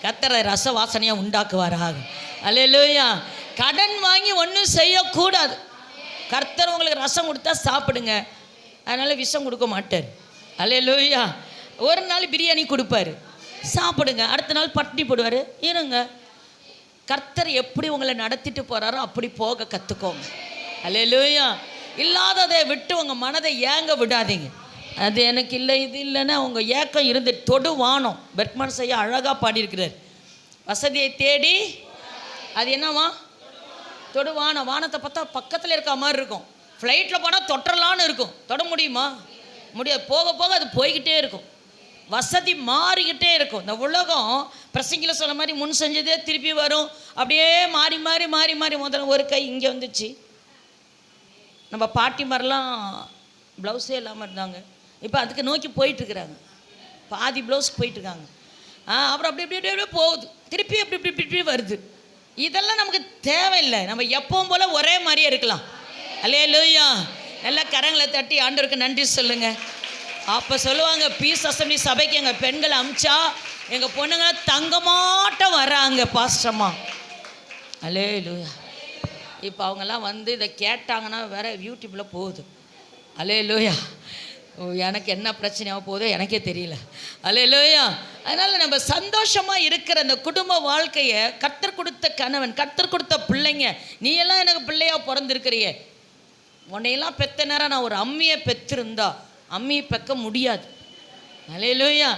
கர்த்தர் ரச வாசனையாக உண்டாக்குவாராக. அல்லேலூயா. கடன் வாங்கி ஒன்றும் செய்யக்கூடாது. கர்த்தர் உங்களுக்கு ரசம் கொடுத்தா சாப்பிடுங்க, அதனால் விஷம் கொடுக்க மாட்டார். அல்லேலூயா. ஒரு நாள் பிரியாணி கொடுப்பாரு, சாப்பிடுங்க. அடுத்த நாள் பட்டினி போடுவார், இருங்க. கர்த்தர் எப்படி உங்களை நடத்திட்டு போகிறாரோ அப்படி போக கற்றுக்கோங்க. அல்லேலூயா. இல்லாததை விட்டு உங்கள் மனதை ஏங்க விடாதீங்க. அது எனக்கு இல்லை இது இல்லைன்னா உங்கள் ஏக்கம் இருந்து தொடுவானம். பெர்க்மன் செய்ய அழகாக பாடியிருக்கிறார். வசதியை தேடி அது என்னவா? தொடுவானம். வானத்தை பார்த்தா பக்கத்தில் இருக்க மாதிரி இருக்கும். ஃப்ளைட்டில் போனால் தொட்டலான்னு இருக்கும், தொட முடியுமா? முடியாது. போக போக அது போய்கிட்டே இருக்கும். வசதி மாறிக்கிட்டே இருக்கும். இந்த உலகம் பிரசங்கில சொல்ல மாதிரி முன் செஞ்சதே திருப்பி வரும். அப்படியே மாறி மாறி மாறி மாறி. முதல்ல ஒரு கை இங்கே வந்துச்சு. நம்ம பாட்டி மாதிரிலாம் ப்ளவுஸே இல்லாமல் இருந்தாங்க. இப்போ அதுக்கு நோக்கி போயிட்டுருக்குறாங்க. பாதி ப்ளவுஸ் போயிட்டுருக்காங்க. அப்புறம் அப்படி இப்படி அப்படியே போகுது, திருப்பி அப்படி இப்படி இப்படி வருது. இதெல்லாம் நமக்கு தேவையில்லை. நம்ம எப்பவும் போல் ஒரே மாதிரியே இருக்கலாம். அல்லேலூயா. நல்ல கரங்களை தட்டி ஆண்டவருக்கு நன்றி சொல்லுங்க. அப்போ சொல்லுவாங்க, பீஸ் அசம்பிளி சபைக்கு எங்கள் பெண்களை அமிச்சா எங்கள் பொண்ணுங்க தங்கமாட்டம் வர்றாங்க பாஸ்டம்மா. அல்லேலூயா. இப்போ அவங்கெல்லாம் வந்து இதை கேட்டாங்கன்னா வேற யூடியூப்பில் போகுது. அல்லேலூயா. எனக்கு என்ன பிரச்சனையாக போதோ எனக்கே தெரியல. அல்லேலூயா. அதனால் நம்ம சந்தோஷமாக இருக்கிற அந்த குடும்ப வாழ்க்கையை, கர்த்தர் கொடுத்த கணவன், கர்த்தர் கொடுத்த பிள்ளைங்க, நீ எல்லாம் எனக்கு பிள்ளையாக பிறந்திருக்கிறியே, உன்னையெல்லாம் பெத்த நேரம் நான் ஒரு அம்மியை பெற்றிருந்தா அம்மியை பெக்க முடியாது. அல்லேலூயா.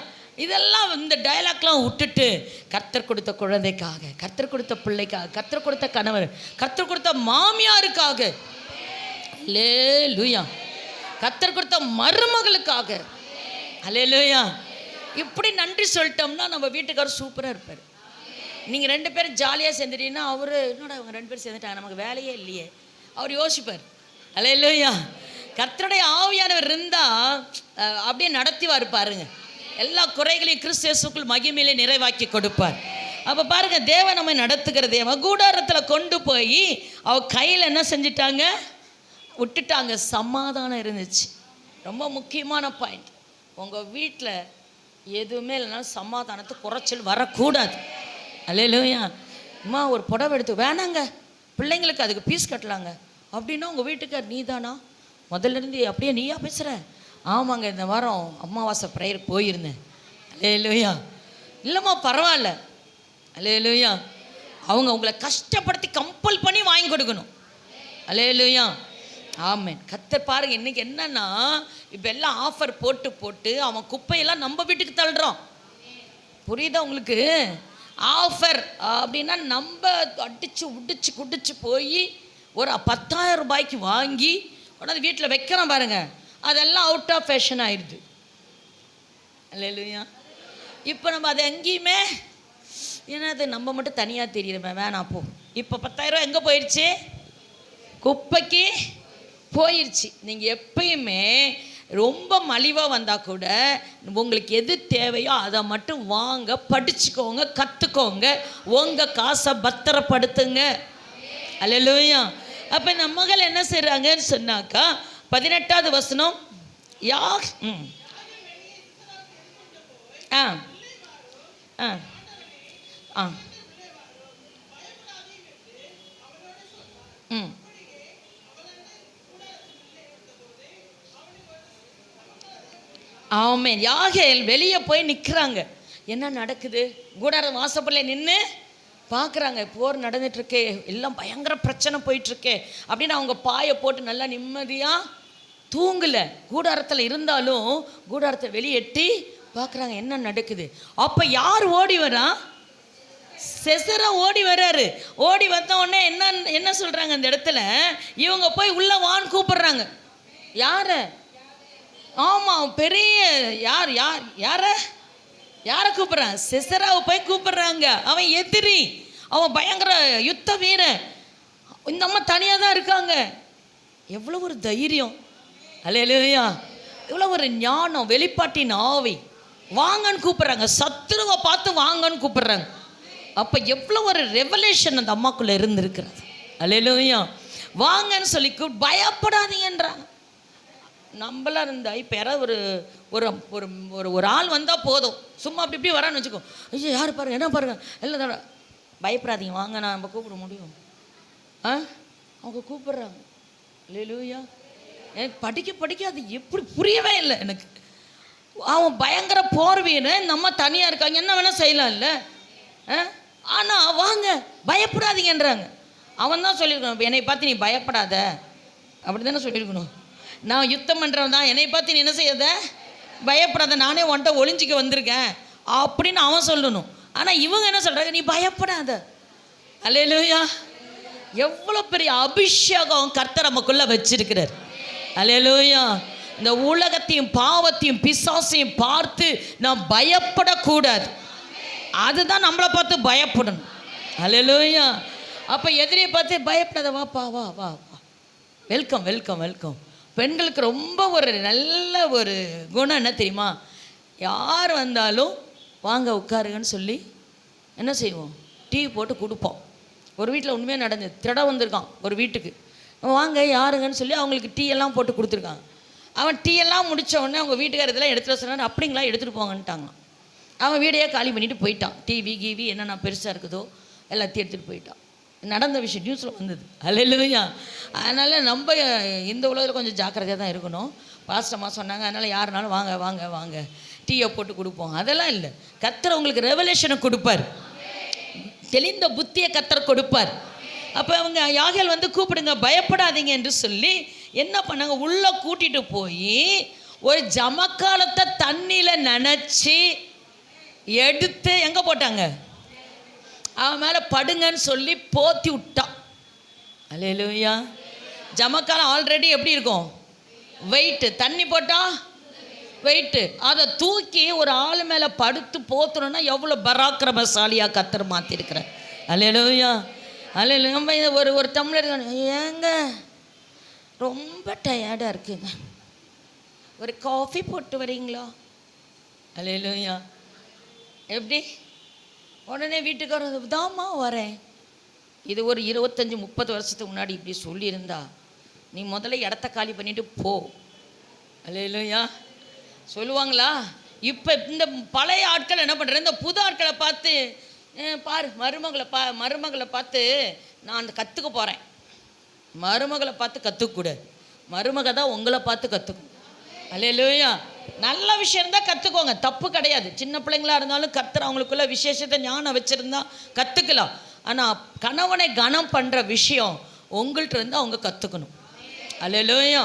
இதெல்லாம் இந்த டயலாக்லாம் விட்டுட்டு கர்த்தர் கொடுத்த குழந்தைக்காக, கர்த்தர் கொடுத்த பிள்ளைக்காக, கர்த்தர் கொடுத்த கணவர், கர்த்தர் கொடுத்த மாமியாருக்காக, அல்லேலூயா, கர்த்தர் கொடுத்த மருமகளுக்காக, அல்லேலூயா, இப்படி நன்றி சொல்லிட்டோம்னா நம்ம வீட்டுக்காரர் சூப்பராக இருப்பார். நீங்கள் 2 பேரும் ஜாலியாக சேர்ந்துட்டீங்கன்னா அவர் என்னோட அவங்க 2 பேரும் சேர்ந்துட்டாங்க, நமக்கு வேலையே இல்லையே, அவர் யோசிப்பார். அல்லேலூயா. கர்த்தருடைய ஆவியானவர் இருந்தால் அப்படியே நடத்திவார் பாருங்க. எல்லா குறைகளையும் கிறிஸ்து இயேசுக்குள் மகிமையிலே நிறைவாக்கி கொடுப்பார். அப்போ பாருங்க, தேவன் நம்மை நடத்துகிற தேவன். கூடாரத்தில் கொண்டு போய் அவ கையில் என்ன செஞ்சிட்டாங்க, விட்டுட்டாங்க. சமாதானம் இருந்துச்சு. ரொம்ப முக்கியமான பாயிண்ட். உங்கள் வீட்டில் எதுவுமே இல்லைனாலும் சமாதானத்தை குறைச்சல் வரக்கூடாது. அல்லேலூயா. அம்மா ஒரு புடவை எடுத்து வேணாங்க, பிள்ளைங்களுக்கு அதுக்கு பீஸ் கட்டலாங்க அப்படின்னா உங்கள் வீட்டுக்கார் நீ தானா முதல்ல இருந்து அப்படியே நீயா பேசுகிற? ஆமாங்க, இந்த வாரம் அமாவாசை ப்ரேயருக்கு போயிருந்தேன். அல்லேலூயா. இல்லைம்மா பரவாயில்ல. அல்லேலூயா. அவங்க உங்களை கஷ்டப்படுத்தி கம்பல் பண்ணி வாங்கி கொடுக்கணும். அல்லேலூயா. ஆமென். கர்த்தர் பாருங்க, இன்னைக்கு என்னன்னா இப்போ எல்லாம் ஆஃபர் போட்டு போட்டு அவன் குப்பையெல்லாம் நம்ம வீட்டுக்கு தள்ளுறோம். புரியுதா உங்களுக்கு? ஆஃபர் அப்படின்னா நம்ம அடிச்சு உடிச்சு குடிச்சு போய் ஒரு 10,000 ரூபாய்க்கு வாங்கி உடனே வீட்டில் வைக்கிறோம் பாருங்க, அதெல்லாம் அவுட் ஆஃப் ஃபேஷன் ஆயிடுது. அல்லேலூயா. இப்போ நம்ம அதை எங்கேயுமே என்னது நம்ம மட்டும் தனியாக தெரியுறமே, வேணாம் போ. இப்போ 10,000 ரூபா எங்கே போயிடுச்சு? குப்பைக்கு போயிடுச்சு. நீங்கள் எப்பயுமே ரொம்ப மலிவாக வந்தால் கூட உங்களுக்கு எது தேவையோ அதை மட்டும் வாங்க, படிச்சுக்கோங்க, கற்றுக்கோங்க, உங்கள் காசை பத்திரப்படுத்துங்க. அல்லேலூயா. அப்போ இந்த மகள் என்ன செய்கிறாங்கன்னு சொன்னாக்கா 18வது வசனம். யார் ஆ ஆ ஆ ம் ஆமென். யாகேல் வெளியே போய் நிற்கிறாங்க. என்ன நடக்குது? கூடார வாசப்படில் நின்று பார்க்குறாங்க. போர் நடந்துட்டுருக்கே, எல்லாம் பயங்கர பிரச்சனை போயிட்டுருக்கே அப்படின்னு அவங்க பாயை போட்டு நல்லா நிம்மதியாக தூங்கலை. கூடாரத்தில் இருந்தாலும் கூடாரத்தை வெளியேட்டி பார்க்குறாங்க என்ன நடக்குது. அப்போ யார் ஓடி வரா? செசரா ஓடி வர்றாரு. ஓடி வந்த உடனே என்ன சொல்கிறாங்க அந்த இடத்துல, இவங்க போய் உள்ள வான்னு கூப்பிடுறாங்க. யாரை? ஆமாம், பெரிய யார் யார் யாரை யாரை கூப்பிட்றாங்க? செசராவை போய் கூப்பிடுறாங்க. அவன் எதிரி, அவன் பயங்கர யுத்த வீரன். இந்த அம்மா தனியாக தான் இருக்காங்க. எவ்வளோ ஒரு தைரியம்! அல்லேலூயா. எவ்வளோ ஒரு ஞானம், வெளிப்பாட்டின் ஆவி. வாங்கன்னு கூப்பிட்றாங்க, சத்துருவை பார்த்து வாங்கன்னு கூப்பிட்றாங்க. அப்போ எவ்வளோ ஒரு ரெவலேஷன் அந்த அம்மாக்குள்ளே இருந்திருக்கிறது. அல்லேலூயா. வாங்கன்னு சொல்லி பயப்படாதீங்கன்றாங்க. நம்மளாம் இருந்தால் இப்போ யாராவது ஒரு ஒரு ஒரு ஒரு ஆள் வந்தால் போதும், சும்மா அப்படி இப்படி வரான்னு வச்சுக்கோ, ஐயோ யார் பாருங்க என்ன பாருங்க எல்லாம் பயப்படாதீங்க வாங்க, நான் நம்ம கூப்பிட முடியும். அவங்க கூப்பிட்றாங்க. அல்லேலூயா. எனக்கு படிக்க அது எப்படி புரியவே இல்லை எனக்கு. அவன் பயங்கர போர் வீரன், நம்ம தனியாக இருக்காங்க, என்ன வேணால் செய்யலாம் இல்லை. ஆனால் வாங்க பயப்படாதீங்கன்றாங்க. அவன் தான் சொல்லியிருக்கணும், என்னை பார்த்து நீ பயப்படாத அப்படி தானே சொல்லியிருக்கணும். நான் யுத்தம் பண்ணுறவன் தான், என்னை பார்த்து நீ என்ன செய்யாத, பயப்படாத, நானே உன்ட்ட ஒளிஞ்சிக்க வந்திருக்கேன் அப்படின்னு அவன் சொல்லணும். ஆனால் இவங்க என்ன சொல்கிறாங்க, நீ பயப்படாத. அல்லேலூயா. எவ்வளோ பெரிய அபிஷேகம் கர்த்தர் நமக்குள்ளே வச்சிருக்கிறார். அல்லேலூயா. இந்த உலகத்தையும் பாவத்தையும் பிசாசையும் பார்த்து நாம் பயப்படக்கூடாது. அதுதான் நம்மளை பார்த்து பயப்படணும். அல்லேலூயா. அப்போ எதிரியை பார்த்து பயப்படாத, வாப்பா வா வா வா, வெல்கம் வெல்கம் வெல்கம். பெண்களுக்கு ரொம்ப ஒரு நல்ல ஒரு குணம் என்ன தெரியுமா? யார் வந்தாலும் வாங்க உட்காருங்கன்னு சொல்லி என்ன செய்வோம், டீ போட்டு கொடுப்போம். ஒரு வீட்டில் உண்மையாக நடந்தது, திருட வந்திருக்கான் ஒரு வீட்டுக்கு. வாங்க யாருங்கன்னு சொல்லி அவங்களுக்கு டீ எல்லாம் போட்டு கொடுத்துருக்காங்க. அவன் டீ எல்லாம் முடித்த உடனே அவங்க வீட்டுக்கார இதெல்லாம் எடுத்துகிட்டு சொன்னார். அப்படிங்களா, எடுத்துகிட்டு போங்கன்ட்டாங்க. அவன் வீடையே காலி பண்ணிவிட்டு போயிட்டான். டிவி கீவி என்னென்ன பெருசாக இருக்குதோ எல்லாத்தையும் எடுத்துகிட்டு போயிட்டான். நடந்த விஷயம் நியூஸில் வந்தது. அல்லேலூயா. அதனால் நம்ம இந்த உலகத்தில் கொஞ்சம் ஜாக்கிரதையாக தான் இருக்கணும். பாஸ்டம்மா சொன்னாங்க, அதனால் யாருனாலும் வாங்க வாங்க வாங்க டீயை போட்டு கொடுப்போம். அதெல்லாம் இல்லை. கர்த்தர் உங்களுக்கு ரெவலேஷனை கொடுப்பார், தெளிந்த புத்தியை கர்த்தர் கொடுப்பார். அப்போ அவங்க யாகேல் வந்து கூப்பிடுங்க, பயப்படாதீங்க என்று சொல்லி என்ன பண்ணாங்க, உள்ளே கூட்டிகிட்டு போய் ஒரு ஜமக்காலத்தை தண்ணியில் நனைச்சி எடுத்து எங்கே போட்டாங்க, அவன் மேலே படுங்கன்னு சொல்லி போத்தி விட்டான். அல்லேலூயா. ஜமக்காலம் ஆல்ரெடி எப்படி இருக்கும், வெயிட்டு, தண்ணி போட்டால் வெயிட்டு, அதை தூக்கி ஒரு ஆள் மேலே படுத்து போத்தணுன்னா எவ்வளோ பராக்கிரமசாலியாக கர்த்தர் மாற்றிருக்கிறேன். அல்லேலூயா. அல்லேலூயா. நம்ம இதை ஒரு டம்ளர் ஏங்க ரொம்ப டயர்டாக இருக்குங்க, ஒரு காஃபி போட்டு வரீங்களா? அல்லேலூயா. எப்படி உடனே வீட்டுக்காரர் தாம்மா வரேன். இது ஒரு 25-30 வருஷத்துக்கு முன்னாடி இப்படி சொல்லியிருந்தா நீ முதல்ல இடத்த காலி பண்ணிட்டு போ. அல்லேலூயா. சொல்லுவாங்களா? இப்போ இந்த பழைய ஆட்கள் என்ன பண்ணுறேன், இந்த புது ஆட்களை பார்த்து பாரு, மருமகளை பார்த்து நான் கற்றுக்க போகிறேன். மருமகளை பார்த்து கற்றுக்கூடாது, மருமக தான் உங்களை பார்த்து கற்றுக்கும். அல்லேலூயா. நல்ல விஷயம் இருந்தால் கற்றுக்கோங்க, தப்பு கிடையாது. சின்ன பிள்ளைங்களா இருந்தாலும் கர்த்தர் அவங்களுக்குள்ள விசேஷத்தை ஞானம் வச்சுருந்தா கற்றுக்கலாம். ஆனால் கணவனை கனம் பண்ணுற விஷயம் உங்கள்கிட்ட இருந்து அவங்க கற்றுக்கணும். அல்லேலூயா.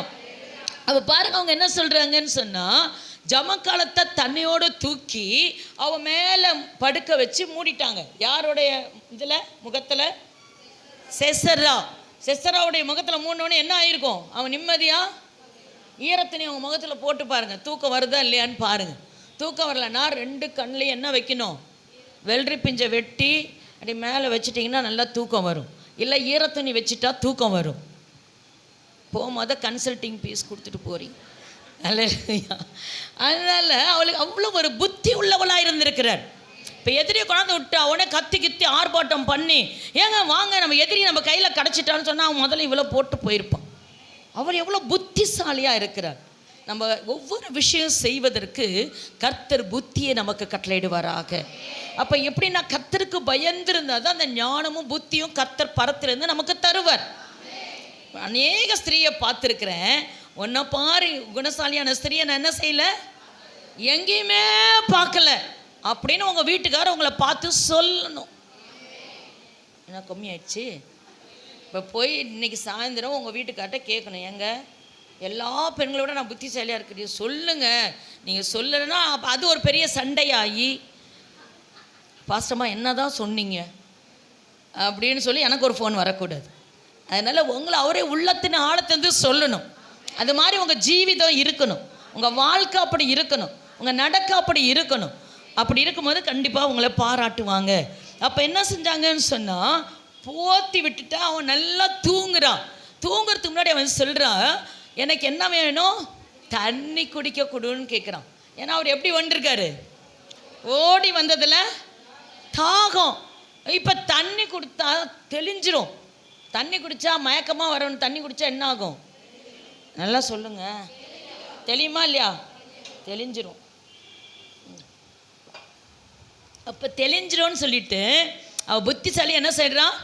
அப்போ பாருங்க, அவங்க என்ன சொல்கிறாங்கன்னு சொன்னால், ஜமக்காலத்தை தண்ணியோடு தூக்கி அவன் மேலே படுக்க வச்சு மூடிட்டாங்க. யாருடைய இதில், முகத்தில்? செசராவுடைய முகத்தில் மூடினோடனே என்ன ஆகிருக்கும், அவன் நிம்மதியாக ஈரத்தினி அவங்க முகத்தில் போட்டு பாருங்கள், தூக்கம் வருதா இல்லையான்னு பாருங்கள். தூக்கம் வரலன்னா 2 கண்ணிலையும் என்ன வைக்கணும், வெள்ளரி பிஞ்சை வெட்டி அப்படி மேலே வச்சிட்டிங்கன்னா நல்லா தூக்கம் வரும். இல்லை ஈரத்துணி வச்சுட்டா தூக்கம் வரும். போகும்போது கன்சல்டிங் ஃபீஸ் கொடுத்துட்டு போகிறீங்க. அல்லேலூயா. அதனால் அவளுக்கு அவ்வளோ ஒரு புத்தி உள்ளவளாக இருந்திருக்கிறார். இப்போ எதிரியை கொண்டாந்து விட்டு அவனே கத்தி ஆர்ப்பாட்டம் பண்ணி ஏங்க வாங்க நம்ம எதிரி நம்ம கையில் கிடச்சிட்டான்னு சொன்னால் அவன் முதல்ல இவ்வளோ போட்டு போயிருப்பான். அவர் எவ்வளோ புத்திசாலியாக இருக்கிறார். நம்ம ஒவ்வொரு விஷயம் செய்வதற்கு கர்த்தர் புத்தியை நமக்கு கட்டளையிடுவாராக. அப்போ எப்படின்னா கர்த்தருக்கு பயந்திருந்தால் தான் அந்த ஞானமும் புத்தியும் கர்த்தர் பரத்திலிருந்து நமக்கு தருவார். அநேக ஸ்திரீயை பார்த்துருக்குறேன், ஒன்றை பாரு குணசாலியான ஸ்திரீயை நான் என்ன செய்யலை, எங்கேயுமே பார்க்கல அப்படின்னு உங்கள் வீட்டுக்காரர் உங்களை பார்த்து சொல்லணும். என்ன கம்மியாயிடுச்சு. இப்போ போய் இன்றைக்கி சாயந்தரம் உங்கள் வீட்டுக்கார்ட்ட கேட்கணும், எங்க எல்லா பெண்களோட நான் புத்திசாலியாக இருக்கிறீங்க சொல்லுங்கள். நீங்கள் சொல்லலைன்னா அப்போ அது ஒரு பெரிய சண்டையாகி பாஸ்டமாக என்ன தான் சொன்னீங்க அப்படின்னு சொல்லி எனக்கு ஒரு ஃபோன் வரக்கூடாது. அதனால் உங்களை அவரே உள்ளத்தின் ஆழத்திலிருந்து சொல்லணும். அது மாதிரி உங்கள் ஜீவிதம் இருக்கணும், உங்கள் வாழ்க்கை அப்படி இருக்கணும், உங்கள் நடக்க அப்படி இருக்கணும். அப்படி இருக்கும்போது கண்டிப்பாக உங்களை பாராட்டுவாங்க. அப்போ என்ன செஞ்சாங்கன்னு சொன்னால், போத்தி விட்டுட்டா அவன் நல்லா தூங்குறான். தூங்குறதுக்கு முன்னாடி அவன் சொல்கிறான், எனக்கு என்ன வேணும், தண்ணி குடிக்க கொடுன்னு கேட்குறான். ஏன்னா அவர் எப்படி வந்திருக்காரு, ஓடி வந்ததில் தாகம். இப்போ தண்ணி கொடுத்தா தெளிஞ்சிரும். தண்ணி குடித்தா மயக்கமாக வரணும், தண்ணி குடித்தா என்ன ஆகும், நல்லா சொல்லுங்க, தெளியுமா இல்லையா? தெளிஞ்சிரும். அப்போ தெளிஞ்சிரும்னு சொல்லிட்டு அவள் புத்திசாலி என்ன செய்கிறான்,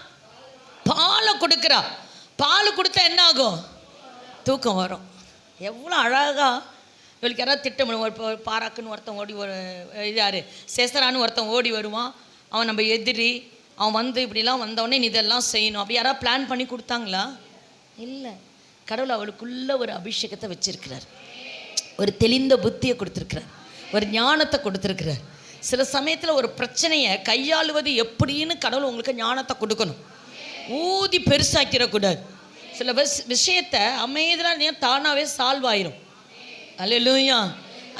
பாலை கொடுக்குறா. பால் கொடுத்தா என்ன ஆகும், தூக்கம் வரும். எவ்வளோ அழகாக இவளுக்கு யாராவது திட்டம், இப்போ பாராக்குன்னு ஒருத்தன் ஓடி யார் செசரான்னு ஒருத்தன் ஓடி வருவான், அவன் நம்ம எதிரி, அவன் வந்து இப்படிலாம் வந்தவொடனே நீ இதெல்லாம் செய்யணும் அப்படி யாராவது பிளான் பண்ணி கொடுத்தாங்களா? இல்லை. கடவுள் அவளுக்குள்ள ஒரு அபிஷேகத்தை வச்சிருக்கிறார், ஒரு தெளிந்த புத்தியை கொடுத்துருக்கிறார், ஒரு ஞானத்தை கொடுத்துருக்கிறார். சில சமயத்தில் ஒரு பிரச்சனையை கையாளுவது எப்படின்னு கடவுள் உங்களுக்கு ஞானத்தை கொடுக்கணும். ஊதி பெருசாக்கிடக்கூடாது. சில விஷயத்தை அமைதியாக தானாகவே சால்வ் ஆயிரும். அல்லேலூயா.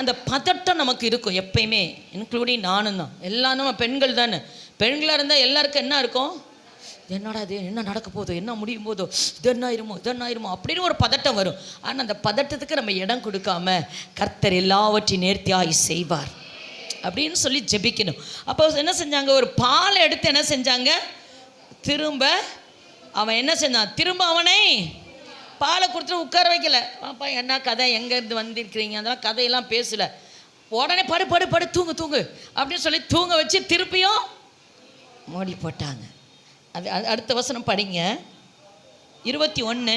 அந்த பதட்டம் நமக்கு இருக்கும் எப்பயுமே, இன்க்ளூடிங் நானும் தான். எல்லாம் நம்ம பெண்கள் தானே. பெண்களாக இருந்தால் எல்லாருக்கும் என்ன இருக்கும், என்னடா இது, என்ன நடக்க போதோ, என்ன முடியும் போதோ, இதென்னாயிருமோ அப்படின்னு ஒரு பதட்டம் வரும். ஆனால் அந்த பதட்டத்துக்கு நம்ம இடம் கொடுக்காம கர்த்தர் எல்லாவற்றையும் நேர்த்தியாய் செய்வார் அப்படின்னு சொல்லி ஜெபிக்கணும். அப்போ என்ன செஞ்சாங்க, ஒரு பாலை எடுத்து என்ன செஞ்சாங்க, திரும்ப அவன் என்ன செஞ்சான், திரும்ப அவனை பாலை கொடுத்துட்டு உட்கார வைக்கல. பாப்பா என்ன கதை, எங்கேருந்து வந்திருக்கிறீங்க, அதெல்லாம் கதையெல்லாம் பேசலை. உடனே படு படு படு தூங்கு தூங்கு அப்படின்னு சொல்லி தூங்க வச்சு திருப்பியும் மூடி போட்டாங்க. அது அடுத்த வசனம் படிங்க, 21.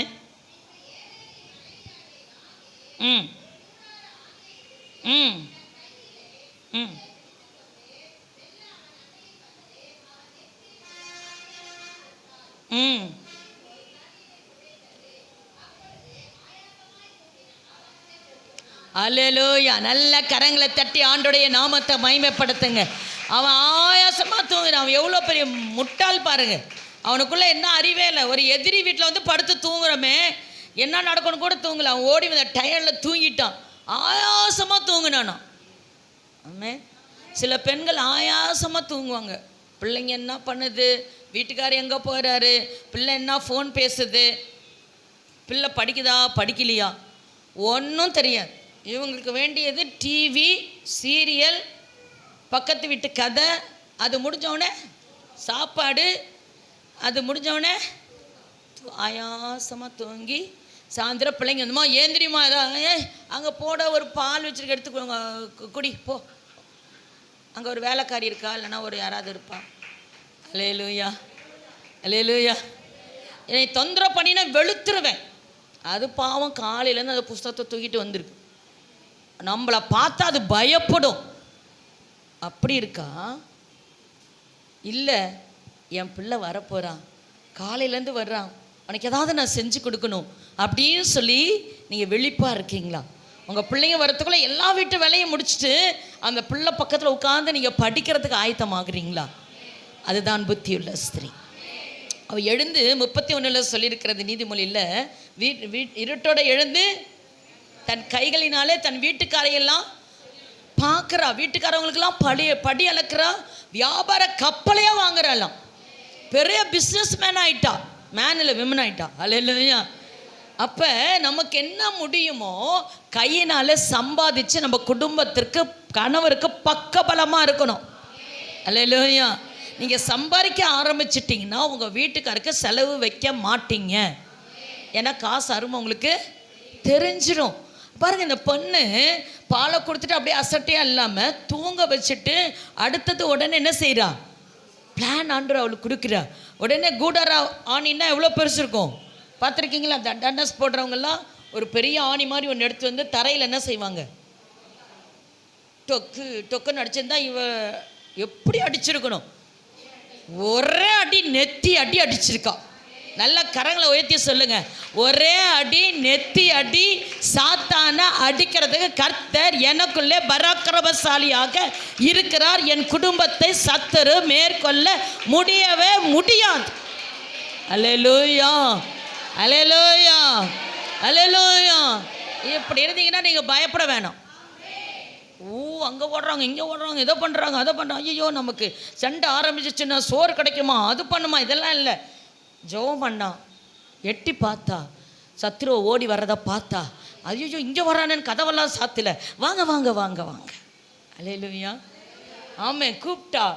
ம் ம் ம் ம் அல்லேலூயா. நல்ல கரங்களை தட்டி ஆண்டோடைய நாமத்தை மகிமைப்படுத்துங்க. அவன் ஆயாசமாக தூங்குறான். அவன் எவ்வளோ பெரிய முட்டாள் பாருங்க. அவனுக்குள்ளே என்ன அறிவே இல்லை. ஒரு எதிரி வீட்டில் வந்து படுத்து தூங்குறோமே, என்ன நடக்கணும் கூட தூங்கல. அவன் ஓடி வந்த டயர்டில் தூங்கிட்டான். ஆயாசமாக தூங்கினானா. ஆமே, சில பெண்கள் ஆயாசமாக தூங்குவாங்க. பிள்ளைங்க என்ன பண்ணுது, வீட்டுக்காரர் எங்கே போகிறாரு, பிள்ளை என்ன ஃபோன் பேசுது, பிள்ளை படிக்குதா படிக்கலையா ஒன்றும் தெரியாது. இவங்களுக்கு வேண்டியது டிவி, சீரியல், பக்கத்து வீட்டு கதை, அது முடிஞ்சவுடனே சாப்பாடு, அது முடிஞ்சவுடனே ஆயாசமாக தூங்கி சாயந்தரம் பிள்ளைங்க வந்துமா ஏந்திரிமா ஏதாவது அங்கே போட ஒரு பால் வச்சுருக்க எடுத்து குடி போ, அங்கே ஒரு வேலைக்காரி இருக்கா, இல்லைன்னா ஒரு யாராவது இருப்பா. அல்லேலூயா அல்லேலூயா. என்னை தொந்தரவு பண்ணினா வெளுத்துருவேன். அது பாவம் காலையிலேருந்து அந்த புஸ்தகத்தை தூக்கிட்டு வந்திருக்கு. நம்மளை பார்த்தா அது பயப்படும். அப்படி இருக்கா? இல்லை, என் பிள்ளை வரப்போகிறான், காலையிலேருந்து வர்றான், உனக்கு ஏதாவது நான் செஞ்சு கொடுக்கணும் அப்படின்னு சொல்லி நீங்கள் விழிப்பாக இருக்கீங்களா? உங்கள் பிள்ளைங்க வரத்துக்குள்ளே எல்லா வீட்டு வேலையும் முடிச்சுட்டு அந்த பிள்ளை பக்கத்தில் உட்காந்து நீங்கள் படிக்கிறதுக்கு ஆயத்தமாகறீங்களா? அதுதான் புத்தியுள்ள ஸ்திரீ. அவள் எழுந்து 31 சொல்லியிருக்கிறது நீதிமொழியில், இருட்டோட எழுந்து தன் கைகளினாலே தன் வீட்டுக்காரையெல்லாம் பார்க்குறா. வீட்டுக்காரவங்களுக்கெல்லாம் படி அளக்குறா. வியாபார கப்பலையே வாங்குறாளாம். பெரிய பிஸ்னஸ் மேன் ஆயிட்டா. மேன் இல்லை, விமன் ஆயிட்டா. அல்லேலூயா. அப்போ நமக்கு என்ன முடியுமோ கையினால் சம்பாதிச்சு நம்ம குடும்பத்திற்கு, கணவருக்கு பக்கபலமாக இருக்கணும். அல்லேலூயா. நீங்கள் சம்பாதிக்க ஆரம்பிச்சிட்டிங்கன்னா உங்கள் வீட்டுக்காருக்கு செலவு வைக்க மாட்டீங்க. ஏன்னா காசு அருமை உங்களுக்கு தெரிஞ்சிடும். பாருங்கள், இந்த பொண்ணு பாலை கொடுத்துட்டு அப்படியே அசட்டையாக இல்லாமல் தூங்க வச்சுட்டு அடுத்தது உடனே என்ன செய்கிறா, பிளான் ஆண்டு அவளுக்கு கொடுக்குறா. உடனே கூடாரா ஆணின்னா எவ்வளோ பெருசு இருக்கும் பார்த்துருக்கீங்களா? அந்த டன்னஸ் போடுறவங்கெல்லாம் ஒரு பெரிய ஆணி மாதிரி ஒன்று எடுத்து வந்து தரையில் என்ன செய்வாங்க, டொக்குன்னு அடிச்சிருந்தா இவ எப்படி அடிச்சிருக்கணும், ஒரே அடி நெத்தி அடி அடிச்சிருக்கா. நல்ல கரங்களை உயர்த்தி சொல்லுங்க, ஒரே அடி நெத்தி அடி. சாத்தான அடிக்கிறதுக்கு கர்த்தர் எனக்குள்ளே பராக்கிரமசாலியாக இருக்கிறார். என் குடும்பத்தை சத்துரு மேற்கொள்ள முடியவே முடியாது. அல்லேலூயா அல்லேலூயா அல்லேலூயா. இப்படி இருந்தீங்கன்னா நீங்கள் பயப்பட வேணாம். அங்கே ஓடுறாங்க, இங்கே ஓடுறாங்க, இதை பண்ணுறாங்க, அதை பண்ணுறாங்க, ஐயோ நமக்கு சண்டை ஆரம்பிச்சிச்சுன்னா சோறு கிடைக்குமா, அது பண்ணுமா, இதெல்லாம் இல்லை. ஜெபம் பண்ணா, எட்டி பார்த்தா, சத்துருவை ஓடி வர்றதை பார்த்தா, ஐயோ இங்கே வரானேன்னு கதவெல்லாம் சாத்தில, வாங்க வாங்க வாங்க வாங்க. அல்லேலூயா. ஆமே, கூப்பிட்டா,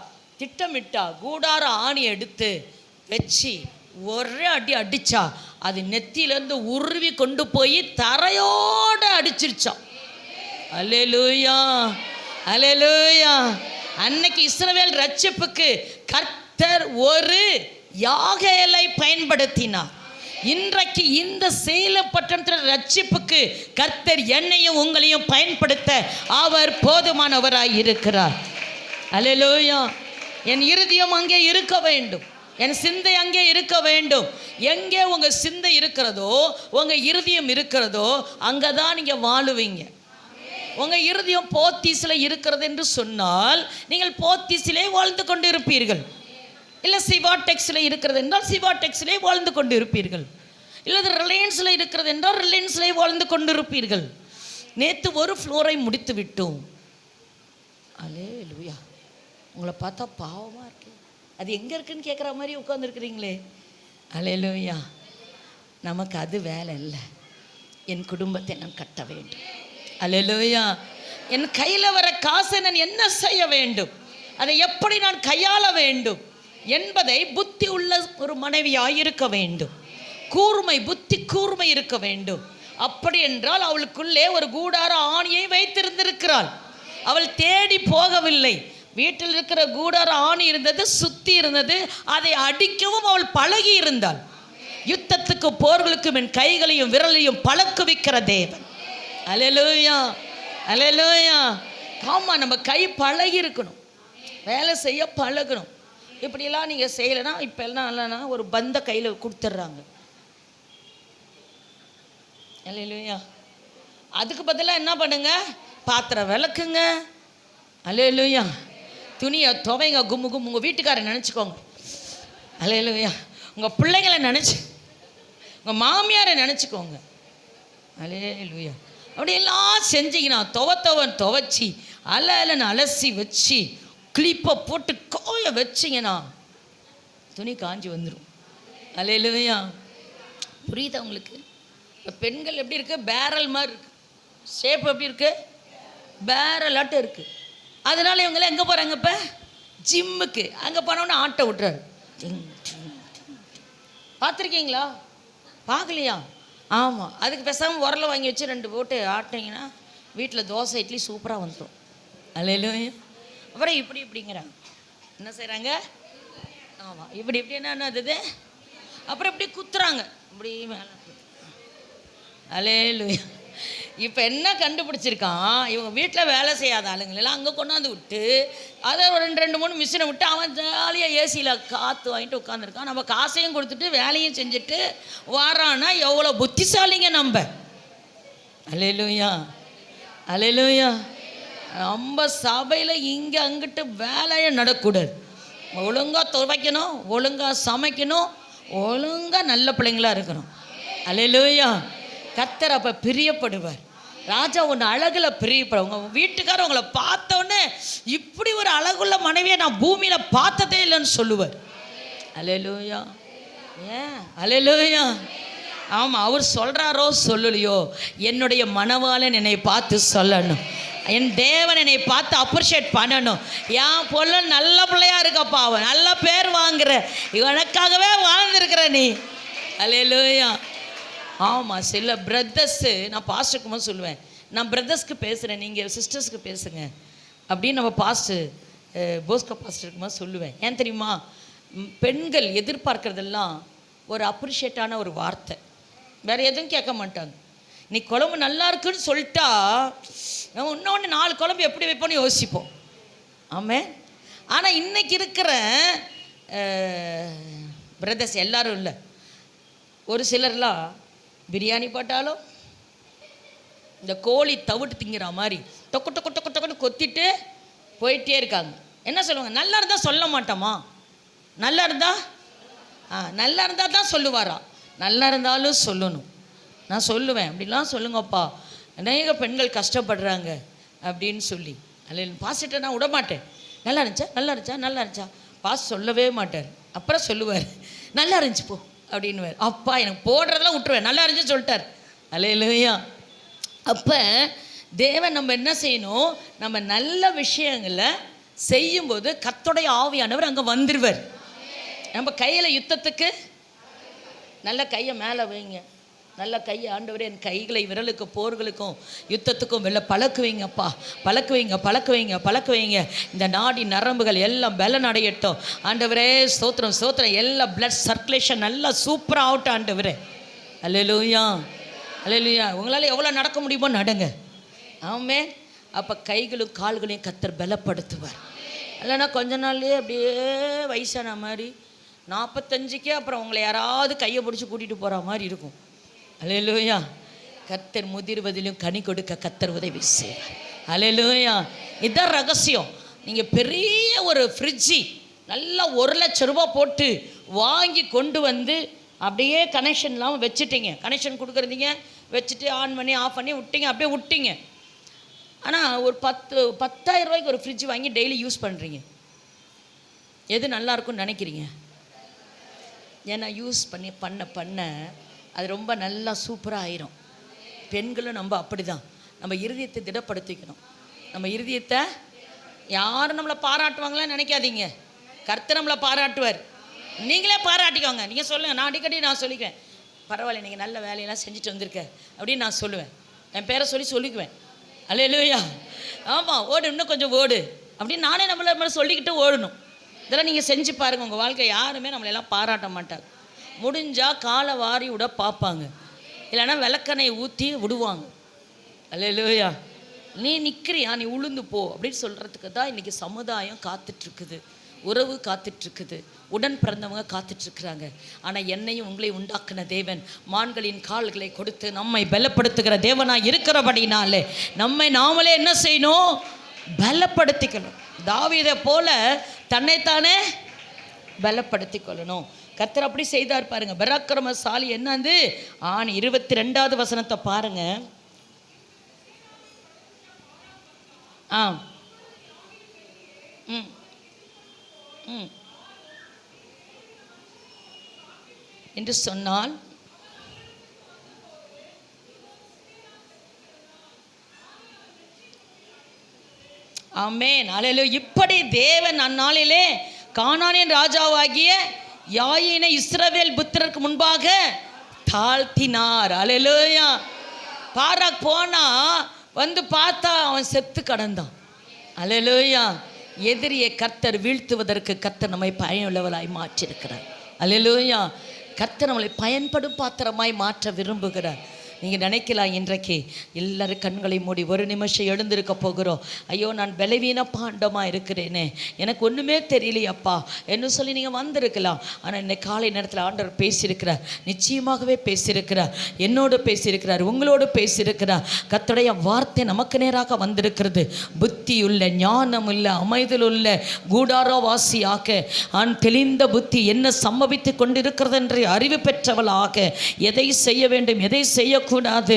திட்டமிட்டா, கூடார ஆணி எடுத்து வச்சு ஒரே அடி அடிச்சா, அது நெத்தியிலேருந்து உருவி கொண்டு போய் தரையோடு அடிச்சிருச்சான். அல்லேலூயா அல்லேலூயா. அன்னைக்கு இஸ்ரவேல் ரட்சிப்புக்கு கர்த்தர் ஒரு யாகேலை பயன்படுத்தினார். இன்றைக்கு இந்த சேலம் பட்டணத்தில் ரட்சிப்புக்கு கர்த்தர் என்னையும் உங்களையும் பயன்படுத்த அவர் போதுமானவராய் இருக்கிறார். அல்லேலூயா. என் இருதயம் அங்கே இருக்க வேண்டும், என் சிந்தை அங்கே இருக்க வேண்டும். எங்கே உங்கள் சிந்தை இருக்கிறதோ, உங்கள் இருதயம் இருக்கிறதோ, அங்கே தான் நீங்கள் வாழுவீங்க. உங்கள் இருதயம் போத்தீஸில் இருக்கிறது என்று சொன்னால் நீங்கள் போத்தீஸிலே வாழ்ந்து கொண்டு இருப்பீர்கள். இல்லை சிவாடெக்ஸில் இருக்கிறது என்றால் சிவாடெக்ஸிலே வாழ்ந்து கொண்டு இருப்பீர்கள். இல்லை ரிலையன்ஸில் இருக்கிறது என்றால் ரிலையன்ஸிலே வாழ்ந்து கொண்டு இருப்பீர்கள். நேற்று ஒரு ஃப்ளோரை முடித்து விட்டோம். அல்லேலூயா. உங்களை பார்த்தா பாவமாக இருக்கு, அது எங்கே இருக்குன்னு கேட்குற மாதிரி உட்காந்துருக்குறீங்களே. அல்லேலூயா. நமக்கு அது வேலை இல்லை. என் குடும்பத்தை நான் கட்ட வேண்டும். அல்லேலூயா. என் கையில் வர காசை நான் என்ன செய்ய வேண்டும், அதை எப்படி நான் கையாள வேண்டும் என்பதை புத்தி உள்ள ஒரு மனைவியாய் இருக்க வேண்டும். கூர்மை, புத்தி கூர்மை இருக்க வேண்டும். அப்படி என்றால் அவளுக்குள்ளே ஒரு கூடார ஆணியை வைத்திருந்திருக்கிறாள். அவள் தேடி போகவில்லை. வீட்டில் இருக்கிற கூடார ஆணி இருந்தது, சுத்தி இருந்தது. அதை அடிக்கவும் அவள் பழகி இருந்தாள். யுத்தத்துக்கு போர்களுக்கும் என் கைகளையும் விரலையும் பழக்குவிக்கிற தேவன். அல்லேலூயா, அல்லேலூயா. ஆமா, நம்ம கை பழகி இருக்கணும், வேலை செய்ய பழகணும். இப்படியெல்லாம் நீங்கள் செய்யலைன்னா இப்போ எல்லாம் இல்லைன்னா ஒரு பந்த கையில் கொடுத்துட்றாங்க. அல்லேலூயா. அதுக்கு பதிலாக என்ன பண்ணுங்க, பாத்திரம் விளக்குங்க. அல்லேலூயா. துணியை துவைங்க, கும்மு கும்மு. உங்கள் வீட்டுக்காரை நினச்சிக்கோங்க. அல்லேலூயா. உங்கள் பிள்ளைங்களை நினச்சி, உங்கள் மாமியாரை நினச்சிக்கோங்க. அல்லேலூயா. அப்படியெல்லாம் செஞ்சிங்கன்னா துவச்சி அலன்னு அலசி வச்சு கிளிப்பை போட்டு கோய வச்சிங்கன்னா துணி காஞ்சி வந்துடும். அல்லேலூயா. புரியுதா உங்களுக்கு? இப்போ பெண்கள் எப்படி இருக்குது, பேரல் மாதிரி இருக்குது. ஷேப் எப்படி இருக்குது, பேரலாட்டம் இருக்குது. அதனால இவங்களாம் எங்கே போகிறாங்க, இப்போ ஜிம்முக்கு. அங்கே போனோன்னு ஆட்டை விட்டுறாரு. பார்த்துருக்கீங்களா? பார்க்கலையா? ஆமாம். அதுக்கு பேசாமல் உரலை வாங்கி வச்சு 2 போட்டு ஆட்டினீங்கன்னா வீட்டில் தோசை இட்லி சூப்பராக வந்துடும். அல்லேலூயா. அப்புறம் இப்படிங்கிறாங்க. என்ன செய்கிறாங்க? ஆமாம், இப்படி என்னது, அப்புறம் இப்படி குத்துறாங்க, இப்படி மேலே. அல்லேலூயா. இப்போ என்ன கண்டுபிடிச்சிருக்கான், இவங்க வீட்டில் வேலை செய்யாத ஆளுங்களெல்லாம் அங்கே கொண்டாந்து விட்டு அதை 2-3 மிஷினை விட்டு அவன் ஜாலியாக ஏசியில் காற்று வாங்கிட்டு உட்காந்துருக்கான். நம்ம காசையும் கொடுத்துட்டு வேலையும் செஞ்சுட்டு வரான்னா எவ்வளோ புத்திசாலிங்க நம்ம. அல்லேலூயா, அல்லேலூயா. நம்ம சபையில் இங்கே அங்கிட்டு வேலையை நடக்கூடாது. ஒழுங்காக துவைக்கணும், ஒழுங்காக சமைக்கணும், ஒழுங்காக நல்ல பிள்ளைங்களாக இருக்கணும். அல்லேலூயா. கர்த்தர் அப்போ பிரியப்படுவார். ராஜா ஒன்று அழகில் பிரியப்படும். உங்கள் வீட்டுக்காரர் உங்களை பார்த்தோன்னே இப்படி ஒரு அழகுள்ள மனைவியை நான் பூமியில் பார்த்ததே இல்லைன்னு சொல்லுவார். அல்லேலூயா. ஏன்? அல்லேலூயா. ஆமாம், அவர் சொல்கிறாரோ சொல்லலையோ, என்னுடைய மணவாளன் என்னை பார்த்து சொல்லணும், என் தேவன் என்னை பார்த்து அப்ரிஷியேட் பண்ணணும். என் பொண்ணு நல்ல பிள்ளையாக இருக்கப்பா, அவன் நல்ல பேர் வாங்குற, இவனுக்காகவே வாழ்ந்துருக்கிற நீ. அல்லேலூயா. ஆமாம். சில பிரதர்ஸு, நான் பாஸ்டருக்கு சொல்லுவேன், நான் பிரதர்ஸ்க்கு பேசுகிறேன், நீங்கள் சிஸ்டர்ஸ்க்கு பேசுங்க அப்படின்னு நம்ம போஸ்கோ பாஸ்டருக்கு சொல்லுவேன். ஏன் தெரியுமா? பெண்கள் எதிர்பார்க்கறதெல்லாம் ஒரு அப்ரிஷியேட்டான ஒரு வார்த்தை, வேறு எதுவும் கேட்க மாட்டாங்க. நீ குழம்பு நல்லா இருக்குன்னு சொல்லிட்டா நம்ம இன்னொன்று 4 குழம்பு எப்படி வைப்போன்னு யோசிப்போம். ஆமாம். ஆனால் இன்றைக்கி இருக்கிற பிரதர்ஸ் எல்லோரும் இல்லை, ஒரு சிலர்லாம் பிரியாணி போட்டாலும் இந்த கோழி தவிட்டு திங்கிற மாதிரி டொக்கு டொக்கு டொக்கு டொக்குன்னு கொத்திட்டு போயிட்டே இருக்காங்க. என்ன சொல்லுவாங்க? நல்லா இருந்தால் சொல்ல மாட்டோமா? நல்லா இருந்தால் தான் சொல்லுவாரா? நல்லா இருந்தாலும் சொல்லணும். நான் சொல்லுவேன், அப்படிலாம் சொல்லுங்கப்பா, அநேக பெண்கள் கஷ்டப்படுறாங்க அப்படின்னு சொல்லி. அல்ல பாஸ்ட்டை நான் விட மாட்டேன். நல்லா இருந்துச்சா பாஸ் சொல்லவே மாட்டார். அப்புறம் சொல்லுவார், நல்லா இருந்துச்சு போ அப்படின்னுவார். அப்பா எனக்கு போடுறதெல்லாம் விட்டுருவேன், நல்லா இருந்துச்சு சொல்லிட்டார். அல்லேலூயா. அப்போ தேவன் நம்ம என்ன செய்யணும், நம்ம நல்ல விஷயங்களை செய்யும்போது கர்த்தருடைய ஆவியானவர் அங்கே வந்துடுவார். நம்ம கையில் யுத்தத்துக்கு நல்ல கையை மேலே வைங்க, நல்ல கையை. ஆண்டவரே, என் கைகளை விரலுக்கு போர்களுக்கும் யுத்தத்துக்கும் வெளில பழக்குவீங்கப்பா, பழக்குவீங்க. இந்த நாடி நரம்புகள் எல்லாம் பலன் அடையட்டும் ஆண்டவரே. ஸ்தோத்திரம். எல்லாம் பிளட் சர்க்குலேஷன் நல்லா சூப்பராக ஆகட்டும் ஆண்டவரே. அல்லேலூயா. உங்களால் எவ்வளோ நடக்க முடியுமோ நடங்க. ஆமே. அப்போ கைகளும் கால்களையும் கர்த்தர் பலப்படுத்துவார். இல்லைன்னா கொஞ்ச நாள்லேயே அப்படியே வயசான மாதிரி 45க்கே அப்புறம் உங்களை யாராவது கையை பிடிச்சி கூட்டிகிட்டு போகிற மாதிரி இருக்கும். அல்லேலூயா. கர்த்தர் முதிர்வதிலும் கனி கொடுக்க கர்த்தர் உதவி செய்வார். அல்லேலூயா. இதுதான் ரகசியம். நீங்கள் பெரிய ஒரு ஃப்ரிட்ஜி நல்லா 1 லட்சம் ரூபா போட்டு வாங்கி கொண்டு வந்து அப்படியே கனெக்ஷன் இல்லாமல் வச்சுட்டீங்க. கனெக்ஷன் கொடுக்குறீங்க, வச்சுட்டு ஆன் பண்ணி ஆஃப் பண்ணி விட்டீங்க, அப்படியே விட்டீங்க. ஆனால் ஒரு 10,000 ரூபாய்க்கு ஒரு ஃப்ரிட்ஜ் வாங்கி டெய்லி யூஸ் பண்ணுறீங்க. எது நல்லா இருக்கும்னு நினைக்கிறீங்க? ஏன்னா யூஸ் பண்ண அது ரொம்ப நல்லா சூப்பராக ஆயிரும். பெண்களும் நம்ம அப்படி தான். நம்ம இருதயத்தை திடப்படுத்திக்கணும். நம்ம இருதயத்தை யாரும் நம்மளை பாராட்டுவாங்களான்னு நினைக்காதீங்க. கர்த்தர் நம்மளை பாராட்டுவார். நீங்களே பாராட்டிக்கோங்க. நீங்கள் சொல்லுங்கள். நான் அடிக்கடி சொல்லிக்கிறேன், பரவாயில்ல நீங்கள் நல்ல வேலையெல்லாம் செஞ்சுட்டு வந்திருக்க அப்படின்னு நான் சொல்லுவேன். என் பேரை சொல்லிக்குவேன். அல்லேலூயா. ஆமாம், ஓடு, இன்னும் கொஞ்சம் ஓடு அப்படின்னு நானே நம்மளை சொல்லிக்கிட்டு ஓடணும். இதெல்லாம் நீங்கள் செஞ்சு பாருங்கள். உங்கள் வாழ்க்கை யாருமே நம்மளெல்லாம் பாராட்ட மாட்டாங்க. முடிஞ்சால் காலை வாரி விட பார்ப்பாங்க, இல்லைன்னா விளக்கெண்ணெயை ஊற்றி விடுவாங்க. அல்லேலூயா. நீ நிற்கிறியா, நீ உளுந்து போ அப்படின்னு சொல்கிறதுக்கு தான் இன்றைக்கி சமுதாயம் காத்துட்ருக்குது, உறவு காத்துட்ருக்குது, உடன் பிறந்தவங்க காத்துட்ருக்குறாங்க. ஆனால் என்னையும் உங்களை உண்டாக்குன தேவன் மான்களின் கால்களை கொடுத்து நம்மை பலப்படுத்துகிற தேவனாக இருக்கிறபடினாலே நம்மை நாமளே என்ன செய்யணும்? பலப்படுத்திக்கணும். தாவீதை போல தன்னைத்தானே பலப்படுத்தி கொள்ளணும். கர்த்தர் அப்படி செய்தார் பாருங்க. பராக்கிரமசாலி என்னது? 22வது வசனத்தை பாருங்க. என்று சொன்னால் ஆமென், அல்லேலூயா. இப்படி தேவன் அந்நாளிலே கானானின் ராஜாவாகிய யாயினை இஸ்ரவேல் புத்திரருக்கு முன்பாக தாழ்த்தினார். அல்லேலூயா. பாராக் போனா வந்து பார்த்தா அவன் செத்து கடந்தான். அல்லேலூயா. எதிரியை கர்த்தர் வீழ்த்துவதற்கு கர்த்தர் நம்மை பயனுள்ளவராய் மாற்றியிருக்கிறார். அல்லேலூயா. கர்த்தர் நம்மளை பயன்படும் பாத்திரமாய் மாற்ற விரும்புகிறார். நீங்கள் நினைக்கலாம், இன்றைக்கு எல்லாரும் கண்களை மூடி ஒரு நிமிஷம் எழுந்திருக்க போகிறோம். ஐயோ, நான் பலவீன பாண்டமாக இருக்கிறேனே, எனக்கு ஒன்றுமே தெரியலையப்பா என்று சொல்லி நீங்கள் வந்திருக்கலாம். ஆனால் இன்னைக்கு காலை நேரத்தில் ஆண்டவர் பேசியிருக்கிறார், நிச்சயமாகவே பேசியிருக்கிறார், என்னோடு பேசியிருக்கிறார், உங்களோடு பேசியிருக்கிறார். கர்த்தருடைய வார்த்தை நமக்கு நேராக வந்திருக்கிறது. புத்தியுள்ள, ஞானமுள்ள, அமைதலுள்ள, கூடாரவாசியாக, தெளிந்த புத்தி என்ன சம்பவித்து கொண்டிருக்கிறது என்று அறிவு பெற்றவளாக, எதை செய்ய வேண்டும், எதை செய்ய கூடாது,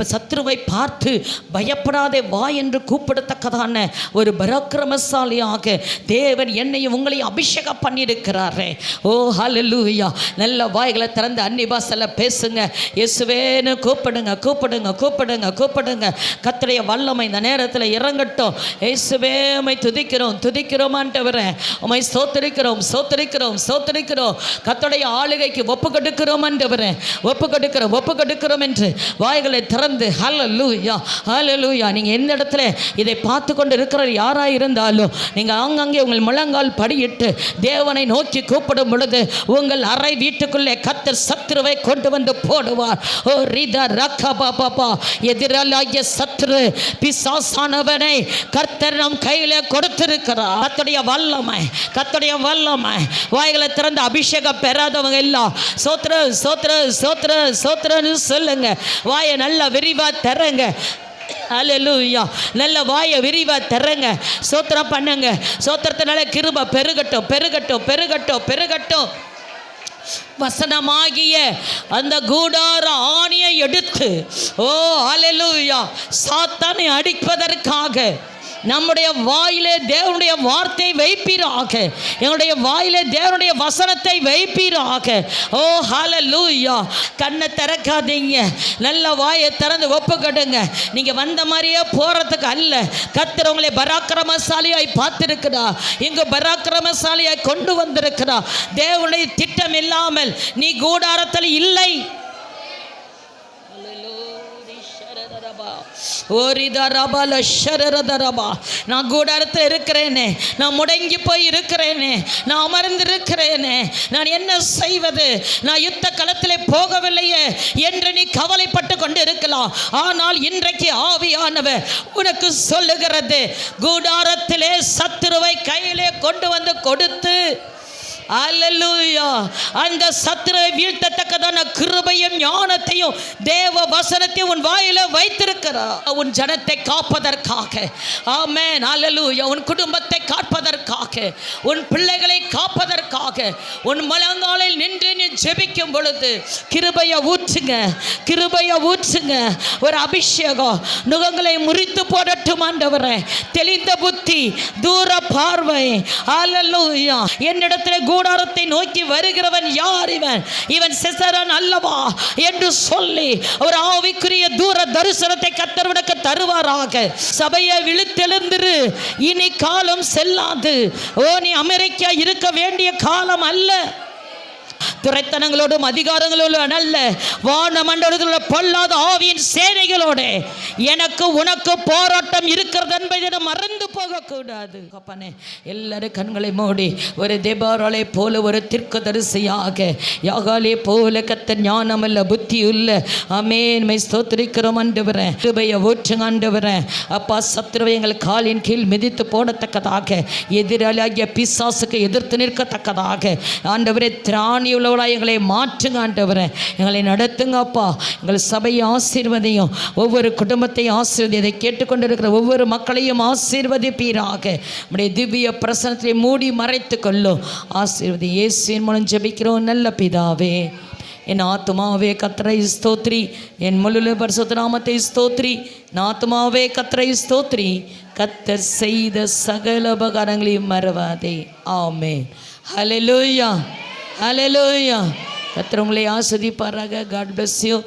சத்ருவை பார்த்து பயப்படாதே வா என்று கூப்பிடத்தக்கதான ஒரு பராக்கிரமசாலியாக தேவன் என்னையும் உங்களையும் அபிஷேகம் பண்ணியிருக்கிறாரே. ஓ ஹல்லேலூயா. நல்ல வாய்களை திறந்து அந்நிய பாஷையில பேசுங்க. இயேசுவேன்னு கூப்பிடுங்க, கூப்பிடுங்க, கூப்பிடுங்க, கூப்பிடுங்க. கர்த்தருடைய வல்லமை இந்த நேரத்தில் இறங்கட்டும். இயேசுவே உம்மை துதிக்கிறோம், துதிக்கிறோம் ஆண்டவரே, உம்மை ஸ்தோத்திரிக்கிறோம், ஸ்தோத்திரிக்கிறோம், ஸ்தோத்திரிக்கிறோம். கர்த்தருடைய ஆளுகைக்கு ஒப்பு கொடுக்கிறோம் ஆண்டவரே, ஒப்பு கொடுக்கிறோம், ஒப்பு கொடுக்கிறோம் என்று வாய்களை திறந்து ஹல்லேலூயா, ஹல்லேலூயா. நீங்கள் எந்த இடத்துல இதை பார்த்து கொண்டு இருக்கிற யாராக இருந்தாலும் நீங்கள் ஆங்காங்கே உங்கள் முழங்கால் படியிட்டு தேவனை நோக்கி கூப்பிடும் பொழுது உங்கள் அறை வீட்டுக்குள்ளே கர்த்தர் சத்ருவை கொண்டு வந்து போடுவார். ஓ ரிதா ரக்கா பாபா. எதிராகிய சத்ரு பிசாசானவனை கர்த்தர் நம் கையிலே கொடுத்திருக்கிறார். கர்த்தருடைய வல்லமை, கர்த்தருடைய வல்லமை. வாய்களை திறந்து அபிஷேகம் பெறாதவங்க எல்லாம் சோத்ர சோத்ர சோத்ர சோத்ரன்னு சொல்லுங்க. வாயை நல்லா விரிவா தரங்க. அல்லேலூயா. நல்ல வாயை விரிவா தரங்க. சோத்திரம் பண்ணுங்க. சோத்திரத்தினால கிருபை பெருகட்டும், பெருகட்டும், பெருகட்டும், பெருகட்டும். வசனமாகிய அந்த கூடார ஆணியை எடுத்து, ஓ அல்லேலூயா, சாத்தானை அடிப்பதற்காக நம்முடைய வாயிலே தேவனுடைய வார்த்தை வைப்பீராக, எங்களுடைய வாயிலே தேவனுடைய வசனத்தை வைப்பீராக. ஓ ஹல்லேலூயா. கண்ணை திறக்காதீங்க, நல்ல வாயை திறந்து ஒப்புக்கடுங்க. நீங்க வந்த மாதிரியே போறதுக்கு அல்ல. கர்த்தர் உங்களை பராக்கிரமசாலியாய் பார்த்திருக்கிறார், இங்கு பராக்கிரமசாலியாய் கொண்டு வந்திருக்கிறார். தேவனுடைய திட்டம் இல்லாமல் நீ கூடாரத்தில் இல்லை. நான் கூடாரத்தில் இருக்கிறேனே, நான் முடங்கி போய் இருக்கிறேனே, நான் அமர்ந்திருக்கிறேனே, நான் என்ன செய்வது, நான் யுத்த களத்திலே போகவில்லையே என்று நீ கவலைப்பட்டு கொண்டு இருக்கலாம். ஆனால் இன்றைக்கு ஆவியானவர் உனக்கு சொல்லுகிறது, கூடாரத்திலே சத்துருவை கையிலே கொண்டு வந்து கொடுத்து, அல்லேலூயா, அந்த சத்துருவை வீழ்த்தத்தக்கதான கிருபையும் ஞானத்தையும் தேவ வசனத்தையும் உன் வாயில வைத்திருக்கிறார். உன் ஜனத்தை காப்பதற்காக. ஆமென், அல்லேலூயா. உன் குடும்பத்தை காப்பதற்காக, உன் பிள்ளைகளை காப்பதற்காக, உன் முழங்காலில் நின்று நீ ஜெபிக்கும் பொழுது கிருபையை ஊற்றுங்க, கிருபையை ஊற்றுங்க. ஒரு அபிஷேகம் நுகங்களை முறித்து போடட்டும் ஆண்டவரே. தெளிந்த புத்தி, தூர பார்வை. அல்லேலூயா. என்னிடத்தில் கூடாரத்தை நோக்கி வருகிறவன் யார்? இவன் சிசரன் அல்லவா என்று சொல்லி ஒரு ஆவிக்குரிய தூர தரிசனத்தை கர்த்தர் உனக்கு தருவாராக. சபையை விழித்தெழுந்திரு, இனி காலம் செல்லாது. ஓ, நீ அமெரிக்கா இருக்க வேண்டிய காலம் அல்ல. துரைத்தனங்களோடும் அதிகாரங்களோடும் அல்ல, வானமண்டலத்தில் உள்ள பொல்லாத ஆவியின் சேனைகளோட எனக்கு உனக்கு போராட்டம் இருக்கிறது என்பதை மறந்து போகக்கூடாது. அப்பனே எல்லாரும் கண்களை மூடி ஒரு தேபாராலே போல ஒரு தீர்க்கதரிசியாக யாகாலே போல கர்த்தர் ஞானமல்ல புத்தியுள்ள ஆமென் மை ஸ்தோத்திரிக்கிறோம் ஆண்டவரே. கிருபையை ஊற்றுங்க ஆண்டவரே. அப்பா சத்துருவை எங்கள் காலின் கீழ் மிதித்து போடத்தக்கதாக, எதிராளியாகிய பிசாசுக்கு எதிர்த்து நிற்கத்தக்கதாக ஆண்டவரே திராணி உள்ளவளாய் எங்களை மாற்றுங்க ஆண்டவரே. எங்களை நடத்துங்க அப்பா. எங்கள் சபையை ஆசீர்வதியும், ஒவ்வொரு குடும்பத்தையும் ஆசீர்வதி, இதை கேட்டுக்கொண்டிருக்கிற ஒவ்வொரு மக்களையும் ஆசீர்வதிப்பீராக. நம்முடைய திவ்ய பிரசனத்தை மூடி மறைத்து கொள்ளும். ஆசீர்வதி இயேசுவின் மூலம் ஜெபிக்கிறோம் நல்ல பிதாவே. என் ஆத்துமாவே கர்த்தரை ஸ்தோத்ரி, என் முழு பரிசுத்த நாமத்தை ஸ்தோத்ரி. என் ஆத்துமாவே கர்த்தரை ஸ்தோத்ரி, கர்த்தர் செய்த சகல உபகாரங்களையும் மறவாதே. ஆமென். ஹல்லேலூயா, ஹல்லேலூயா. கர்த்தர் உங்களை ஆசீர்வதிப்பாராக. God bless you.